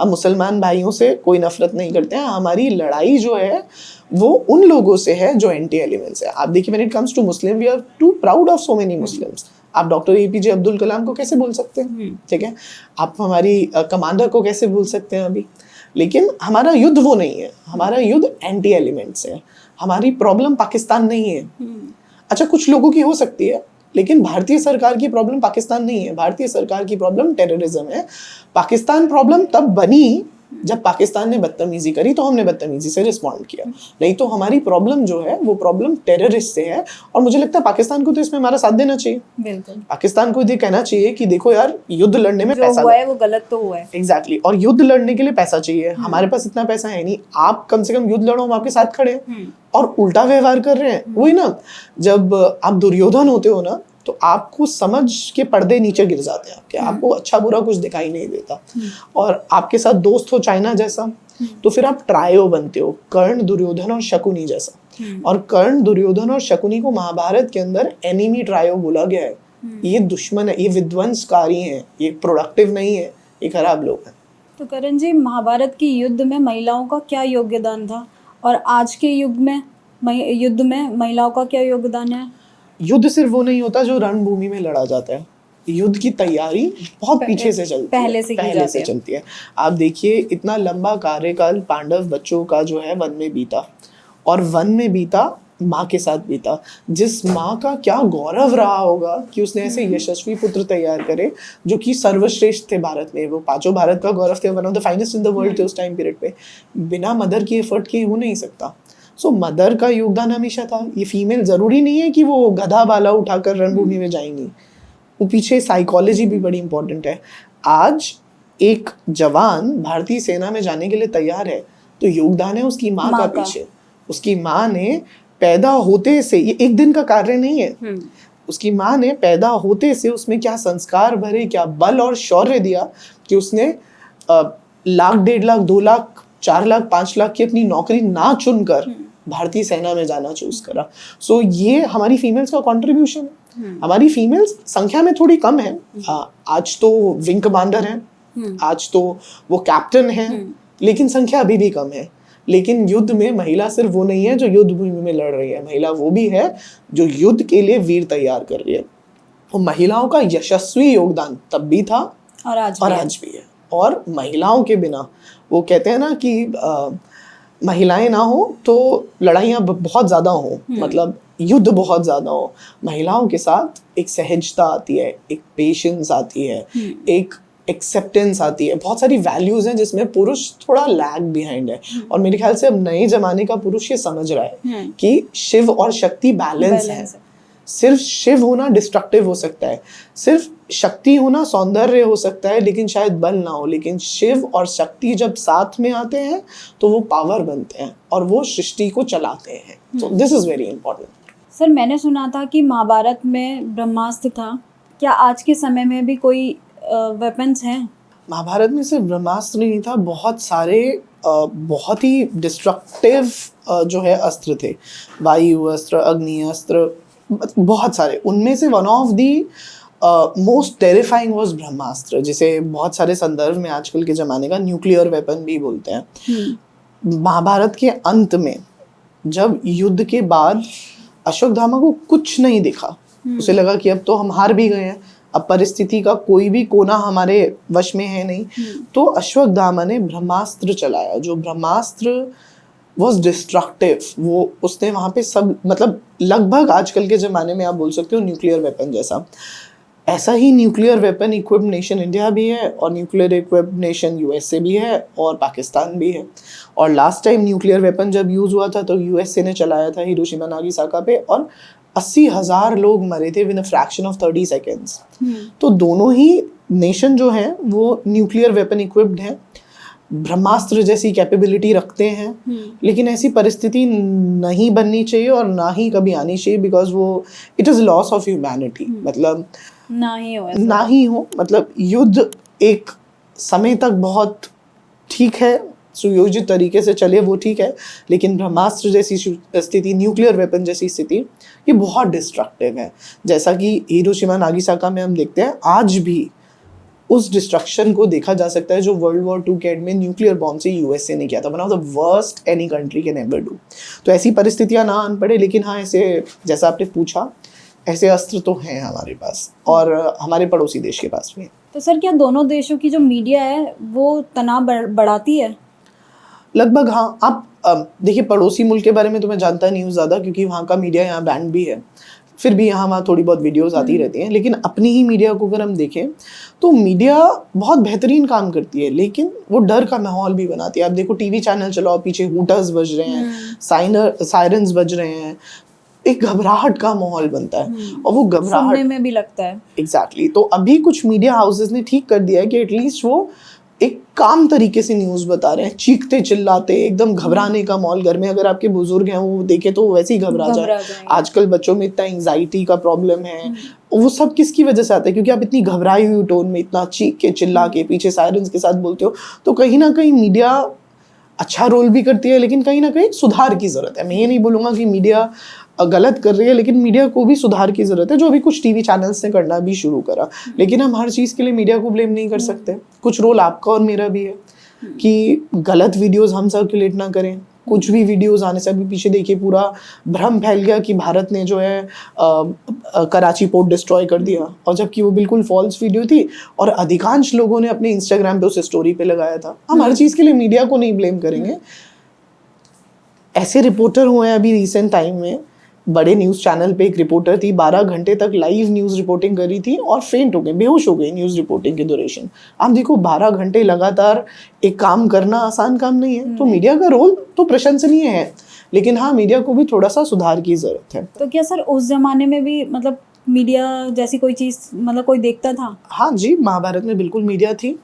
हम मुसलमान भाइयों से कोई नफरत नहीं करते हैं, हमारी लड़ाई जो है वो उन लोगों से है जो एंटी एलिमेंट्स है। आप देखिए when it comes to Muslim we are to proud of so many Muslims. आप डॉक्टर APJ अब्दुल कलाम को कैसे बोल सकते हैं, ठीक है, आप हमारी कमांडर को कैसे बोल सकते हैं अभी। लेकिन हमारा युद्ध वो नहीं है, हमारा युद्ध एंटी एलिमेंट्स है। हमारी प्रॉब्लम पाकिस्तान नहीं है। अच्छा कुछ लोगों की हो सकती है, लेकिन भारतीय सरकार की प्रॉब्लम पाकिस्तान नहीं है। भारतीय सरकार की प्रॉब्लम टेररिज्म है। पाकिस्तान प्रॉब्लम तब बनी जब पाकिस्तान ने बदतमीजी करी तो हमने बदतमीजी से रिस्पॉन्ड किया, नहीं तो हमारी प्रॉब्लम जो है वो प्रॉब्लम टेररिस्ट से है। और मुझे लगता है पाकिस्तान को तो इसमें हमारा साथ देना चाहिए। बिल्कुल, पाकिस्तान को ये कहना चाहिए कि देखो यार युद्ध लड़ने में पैसा हुआ है वो गलत तो हुआ है। एग्जैक्टली, और युद्ध लड़ने के लिए पैसा चाहिए। हमारे पास इतना पैसा है नहीं, आप कम से कम युद्ध लड़ो, हम आपके साथ खड़े हैं। और उल्टा व्यवहार कर रहे हैं। वही ना, जब आप दुर्योधन होते हो ना तो आपको समझ के पर्दे नीचे गिर जाते हैं आपके, आपको अच्छा बुरा कुछ दिखाई नहीं देता। और आपके साथ दोस्त हो चाइना जैसा तो फिर आप ट्रायो बनते हो, कर्ण दुर्योधन और शकुनी जैसा। और कर्ण दुर्योधन और शकुनी को महाभारत के अंदर एनिमी ट्रायो बोला गया है। ये दुश्मन है, ये विध्वंसकारी हैं, ये प्रोडक्टिव नहीं है, ये खराब लोग हैं। तो करण जी, महाभारत की युद्ध में महिलाओं का क्या योगदान था और आज के युग में युद्ध में महिलाओं का क्या योगदान है? युद्ध सिर्फ वो नहीं होता जो रणभूमि में लड़ा जाता है, युद्ध की तैयारी बहुत पीछे से चलती है, पहले से चलती है। आप देखिए इतना लंबा कार्यकाल पांडव बच्चों का जो है वन में बीता, और वन में बीता माँ के साथ बीता। जिस माँ का क्या गौरव रहा होगा कि उसने ऐसे यशस्वी पुत्र तैयार करे जो कि सर्वश्रेष्ठ थे भारत में, वो पांचों भारत का गौरव थे, one of the finest in the world थे उस टाइम पीरियड पे। बिना मदर की एफर्ट के हो नहीं सकता। सो मदर का योगदान हमेशा था। ये फीमेल जरूरी नहीं है कि वो गधा बाला उठाकर रणभूमि में जाएंगी, वो पीछे साइकोलॉजी भी बड़ी इंपॉर्टेंट है। आज एक जवान भारतीय सेना में जाने के लिए तैयार है तो योगदान है उसकी माँ का पीछे। उसकी माँ ने पैदा होते से, ये एक दिन का कार्य नहीं है, उसकी माँ ने पैदा होते से उसमें क्या संस्कार भरे, क्या बल और शौर्य दिया कि उसने लाख, 1.5 लाख, 2 लाख, 4 लाख, 5 लाख की अपनी नौकरी ना चुनकर भारतीय सेना में जाना चूज करा। सो ये हमारी फीमेल्स का कंट्रीब्यूशन है। हमारी फीमेल्स संख्या में थोड़ी कम है। आज तो विंग कमांडर हैं, आज तो वो कैप्टन हैं, लेकिन संख्या अभी भी कम है। लेकिन युद्ध में महिला सिर्फ वो नहीं है जो युद्ध भूमि में लड़ रही है, महिला वो भी है जो युद्ध के लिए वीर तैयार कर रही है। और महिलाओं का यशस्वी योगदान तब भी था और आज भी है। और महिलाओं के बिना, वो कहते हैं ना कि महिलाएं ना हो तो लड़ाइयाँ बहुत ज़्यादा हो, मतलब युद्ध बहुत ज़्यादा हो। महिलाओं के साथ एक सहजता आती है, एक पेशेंस आती है, एक एक्सेप्टेंस आती है, बहुत सारी वैल्यूज हैं जिसमें पुरुष थोड़ा लैग बिहाइंड है। और मेरे ख्याल से अब नए जमाने का पुरुष ये समझ रहा है कि शिव और शक्ति बैलेंस है। सिर्फ शिव होना डिस्ट्रक्टिव हो सकता है, सिर्फ शक्ति होना सौंदर्य हो सकता है, लेकिन शायद बल ना हो। लेकिन शिव और शक्ति जब साथ में आते हैं तो वो पावर बनते हैं और वो सृष्टि को चलाते हैं। So this is very important. Sir, मैंने सुना था कि महाभारत में ब्रह्मास्त्र था, क्या आज के समय में भी कोई वेपन्स हैं? महाभारत में सिर्फ ब्रह्मास्त्र नहीं था, बहुत सारे बहुत ही डिस्ट्रक्टिव जो है अस्त्र थे, वायु अस्त्र, अग्नि अस्त्र, बहुत सारे। उनमें से one of the most terrifying was Brahmastra, जिसे बहुत सारे संदर्भ में आजकल के ज़माने का न्यूक्लियर वेपन भी बोलते हैं। महाभारत के अंत में जब युद्ध के बाद अश्वत्थामा को कुछ नहीं दिखा, उसे लगा कि अब तो हम हार भी गए हैं, अब परिस्थिति का कोई भी कोना हमारे वश में है नहीं, तो अश्वत्थामा ने ब्रह्मास्त्र चलाया। जो ब्रह्मास्त्र वॉज डिस्ट्रक्टिव, वो उसने वहां पे सब, मतलब लगभग आजकल के ज़माने में आप बोल सकते हो न्यूक्लियर वेपन जैसा, ऐसा ही nuclear weapon equipped nation India भी है और न्यूक्लियर इक्विप्ड नेशन यूएसए भी है और पाकिस्तान भी है। और लास्ट टाइम न्यूक्लियर वेपन जब यूज़ हुआ था तो यूएसए ने चलाया था हिरोशिमा नागासाकी पे और 80,000 लोग मरे थे with a fraction of 30 seconds. तो दोनों ही नेशन जो हैं वो न्यूक्लियर वेपन इक्विप्ड हैं, ब्रह्मास्त्र जैसी कैपेबिलिटी रखते हैं, लेकिन ऐसी परिस्थिति नहीं बननी चाहिए और ना ही कभी आनी चाहिए, बिकॉज वो it is loss of humanity. मतलब ना ही हो मतलब युद्ध एक समय तक बहुत ठीक है, सुयोजित तरीके से चले वो ठीक है, लेकिन ब्रह्मास्त्र जैसी स्थिति, न्यूक्लियर वेपन जैसी स्थिति, ये बहुत डिस्ट्रक्टिव है। जैसा कि हिरोशिमा नागासाकी में हम देखते हैं, आज भी उस डिस्ट्रक्शन को देखा जा सकता है जो वर्ल्ड वॉर 2 के एंड में न्यूक्लियर बॉम्ब से यूएसए ने किया था। One of the worst any country can ever do. तो ऐसी परिस्थितियां ना आन पड़े, लेकिन हाँ, ऐसे जैसा आपने पूछा, ऐसे अस्त्र तो हैं हमारे पास और हमारे पड़ोसी देश के पास भी। तो सर, क्या दोनों देशों की जो मीडिया है वो तनाव बढ़ाती है? लगभग हाँ। आप देखिए, पड़ोसी मुल्क के बारे में तो मैं जानता नहीं हूँ ज़्यादा, क्योंकि वहाँ का मीडिया यहाँ बैंड भी है, फिर भी यहाँ वहाँ थोड़ी बहुत वीडियोस आती रहती हैं। लेकिन अपनी ही मीडिया को अगर हम देखें तो मीडिया बहुत बेहतरीन काम करती है, लेकिन वो डर का माहौल भी बनाती है। आप देखो, टीवी चैनल चलाओ, पीछे हूटर्स बज रहे हैं, सायरन्स बज रहे हैं, एक घबराहट का माहौल बनता है और वो घबराहट सुनने में भी लगता है। एग्जैक्टली। तो अभी कुछ मीडिया हाउसेस ने ठीक कर दिया है कि एटलीस्ट वो एक काम तरीके से न्यूज़ बता रहे हैं, चीखते चिल्लाते, एकदम घबराने का माहौल। घर में अगर आपके बुजुर्ग हैं वो देखे तो वैसे ही घबरा जाए। आजकल बच्चों में इतना एंजाइटी का प्रॉब्लम है, वो सब किसकी वजह से आता है? क्योंकि आप इतनी घबराई हुई टोन में, इतना चीख के चिल्ला के, पीछे सायरन्स के साथ बोलते हो। तो कहीं ना कहीं मीडिया अच्छा रोल भी करती है, लेकिन कहीं ना कहीं सुधार की ज़रूरत है। मैं ये नहीं बोलूँगा कि मीडिया गलत कर रही है, लेकिन मीडिया को भी सुधार की ज़रूरत है, जो अभी कुछ टीवी चैनल्स ने करना भी शुरू करा। लेकिन हम हर चीज़ के लिए मीडिया को ब्लेम नहीं कर सकते। कुछ रोल आपका और मेरा भी है कि गलत वीडियोस हम सर्कुलेट ना करें। कुछ भी वीडियोस आने से, अभी पीछे देखिए, पूरा भ्रम फैल गया कि भारत ने जो है कराची पोर्ट डिस्ट्रॉय कर दिया, और जबकि वो बिल्कुल फॉल्स वीडियो थी और अधिकांश लोगों ने अपने इंस्टाग्राम पे उसे स्टोरी पे लगाया था। हम हर चीज़ के लिए मीडिया को नहीं ब्लेम करेंगे। ऐसे रिपोर्टर हुए हैं अभी रिसेंट टाइम में, बड़े न्यूज़ चैनल पे एक रिपोर्टर थी, 12 घंटे तक लाइव न्यूज़ रिपोर्टिंग कर रही थी और फेंट हो गई, बेहोश हो गई न्यूज़ रिपोर्टिंग के ड्यूरेशन। आप देखो, 12 घंटे लगातार एक काम करना आसान काम नहीं है। तो मीडिया का रोल तो प्रशंसनीय है, लेकिन हाँ, मीडिया को भी थोड़ा सा सुधार की ज़रूरत है। तो क्या सर उस जमाने में भी मतलब मीडिया जैसी कोई चीज़, मतलब कोई देखता था? हाँ जी, महाभारत में बिल्कुल मीडिया थी।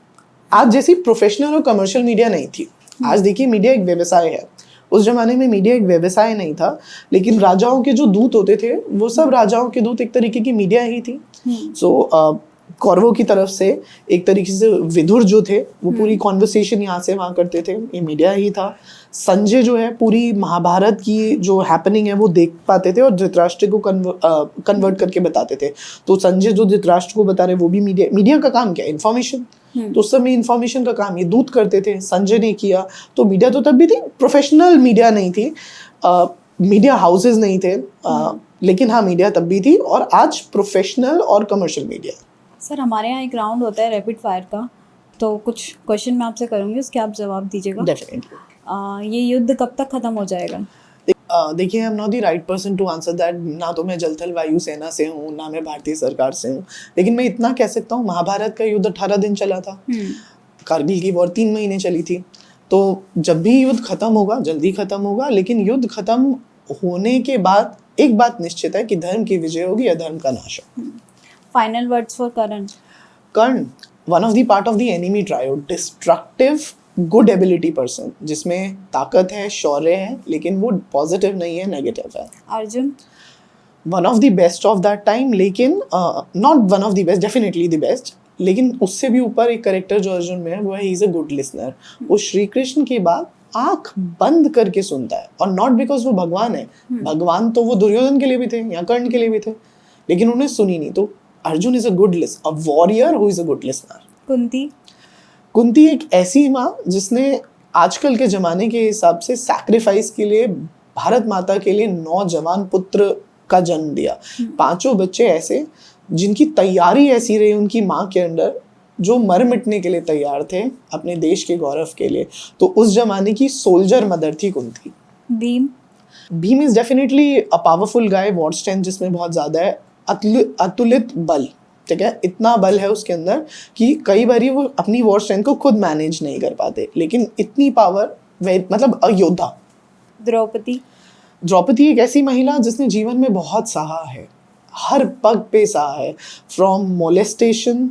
आज जैसी प्रोफेशनल और कमर्शियल मीडिया नहीं थी। आज देखिए, मीडिया एक व्यवसाय है। उस जमाने में मीडिया एक व्यवसाय नहीं था, लेकिन राजाओं के जो दूत होते थे वो सब राजाओं के दूत एक तरीके की मीडिया ही थी। सो कौरवों की तरफ से एक तरीके से विदुर जो थे वो पूरी कॉन्वर्सेशन यहाँ से वहाँ करते थे, ये मीडिया ही था। संजय जो है पूरी महाभारत की जो हैपनिंग है वो देख पाते थे और धृतराष्ट्र को कन्वर्ट करके बताते थे। तो संजय जो धृतराष्ट्र को बता रहे वो भी मीडिया का काम क्या है? इन्फॉर्मेशन। तो उस समय इन्फॉर्मेशन का काम ये दूत करते थे, संजय ने किया। तो मीडिया तो तब भी थी, प्रोफेशनल मीडिया नहीं थी, मीडिया हाउसेज नहीं थे, लेकिन हाँ, मीडिया तब भी थी। और आज प्रोफेशनल और कमर्शियल मीडिया। सर, हमारे यहाँ एक राउंड होता है रैपिड फायर का, तो कुछ क्वेश्चन मैं आपसे करूँगी, उसके आप जवाब दीजिएगा। डेफिनेटली। ये युद्ध कब तक खत्म हो जाएगा? देखिए, I am not the right person to answer that. ना तो मैं जल थल वायु सेना से हूँ, ना मैं भारतीय सरकार से हूँ, लेकिन मैं इतना कह सकता हूँ, महाभारत का युद्ध 18 दिन चला था, कारगिल की वॉर 3 महीने चली थी। तो जब भी युद्ध खत्म होगा, जल्दी खत्म होगा, लेकिन युद्ध खत्म होने के बाद एक बात निश्चित है कि धर्म की विजय होगी, अधर्म का नाश होगा। Final words for Karna, one of the part of the enemy triode, destructive good ability person, जिसमें ताकत है, शौर्य है, लेकिन वो पॉजिटिव नहीं है, नेगेटिव है। Arjun, one of the best of that time, लेकिन not one of the best, definitely the best, लेकिन उससे भी ऊपर एक कैरेक्टर जो अर्जुन में है वो है, he is a good listener. वो श्री कृष्ण की बात आंख बंद करके सुनता है, और नॉट बिकॉज वो भगवान है। भगवान तो वो दुर्योधन के लिए भी थे या कर्ण के लिए भी थे, लेकिन उन्हें सुनी नहीं। तो Arjun is a good listener, a warrior who is a good listener. Kunti, Kunti एक ऐसी माँ जिसने आजकल के ज़माने के हिसाब से सैक्रिफाइस के लिए भारत माता के लिए 9 जवान पुत्र का जन्म दिया। 5 बच्चे ऐसे जिनकी तैयारी ऐसी रही उनकी माँ के अंदर, जो मर मिटने के लिए तैयार थे अपने देश के गौरव के लिए। तो उस जमाने की सोल्जर मदर थी Kunti. Bhim is definitely a powerful guy, war strength जिसमें बहुत ज़्यादा है, अतुलित बल, ठीक है, इतना बल है उसके अंदर कि कई बारी वो अपनी वॉर स्ट्रेंथ को खुद मैनेज नहीं कर पाते, लेकिन इतनी पावर, मतलब अयोध्या। द्रौपदी एक ऐसी महिला जिसने जीवन में बहुत सहा है, हर पग पे सहा है, from molestation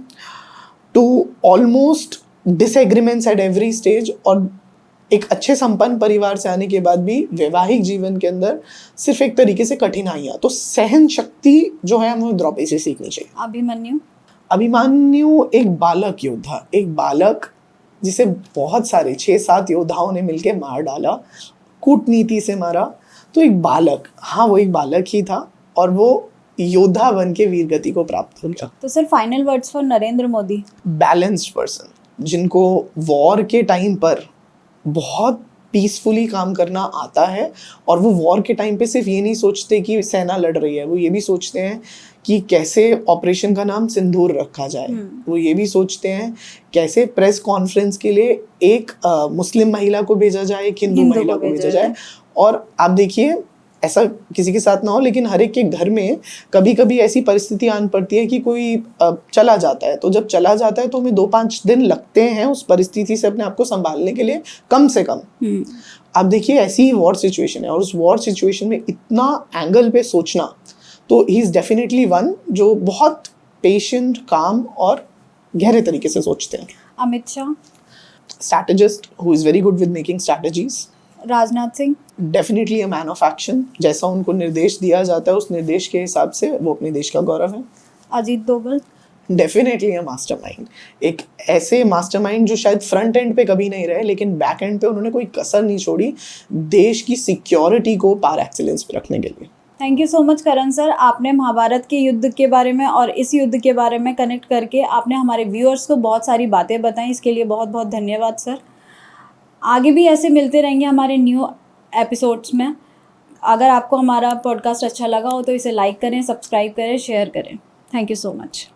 to almost disagreements at every stage, और एक अच्छे संपन्न परिवार से आने के बाद भी वैवाहिक जीवन के अंदर सिर्फ एक तरीके से कठिनाइयाँ। तो सहन शक्ति जो है हमें द्रौपदी से सीखनी चाहिए। अभिमन्यु एक बालक योद्धा, एक बालक जिसे बहुत सारे 6-7 योद्धाओं ने मिलकर मार डाला, कूटनीति से मारा। तो एक बालक, हाँ वो एक बालक ही था और वो योद्धा बन के वीर गति को प्राप्त हो गया। तो sir final words for Narendra Modi. Balanced person, जिनको वॉर के टाइम पर बहुत पीसफुली काम करना आता है, और वो वॉर के टाइम पे सिर्फ ये नहीं सोचते कि सेना लड़ रही है, वो ये भी सोचते हैं कि कैसे ऑपरेशन का नाम सिंदूर रखा जाए। वो ये भी सोचते हैं कैसे प्रेस कॉन्फ्रेंस के लिए एक मुस्लिम महिला को भेजा जाए, एक हिंदू महिला को भेजा जाए। और आप देखिए, ऐसा किसी के साथ ना हो, लेकिन हर एक के घर में कभी कभी ऐसी परिस्थिति आन पड़ती है कि कोई चला जाता है। तो जब चला जाता है तो हमें 2-5 दिन लगते हैं उस परिस्थिति से अपने आप को संभालने के लिए, कम से कम। आप देखिए ऐसी ही वॉर सिचुएशन है, और उस वॉर सिचुएशन में इतना एंगल पे सोचना, तो ही इज डेफिनेटली वन जो बहुत पेशेंट, काम और गहरे तरीके से सोचते हैं। Amit Shah, strategist who is very good with making strategies. Rajnath Singh, definitely a man of action, जैसा उनको निर्देश दिया जाता है उस निर्देश के हिसाब से वो अपने देश का गौरव है। Ajit Doval, definitely a mastermind, एक ऐसे मास्टरमाइंड जो शायद फ्रंट एंड पे कभी नहीं रहे, लेकिन बैक एंड पे उन्होंने कोई कसर नहीं छोड़ी देश की सिक्योरिटी को पार एक्सीलेंस पे रखने के लिए। Thank you so much Karan sir, आपने महाभारत के युद्ध के बारे में और इस युद्ध के बारे में कनेक्ट करके आपने हमारे व्यूअर्स को बहुत सारी बातें बताई, इसके लिए बहुत बहुत धन्यवाद सर। आगे भी ऐसे मिलते रहेंगे हमारे न्यू एपिसोड्स में। अगर आपको हमारा पॉडकास्ट अच्छा लगा हो तो इसे लाइक करें, सब्सक्राइब करें, शेयर करें। Thank you so much.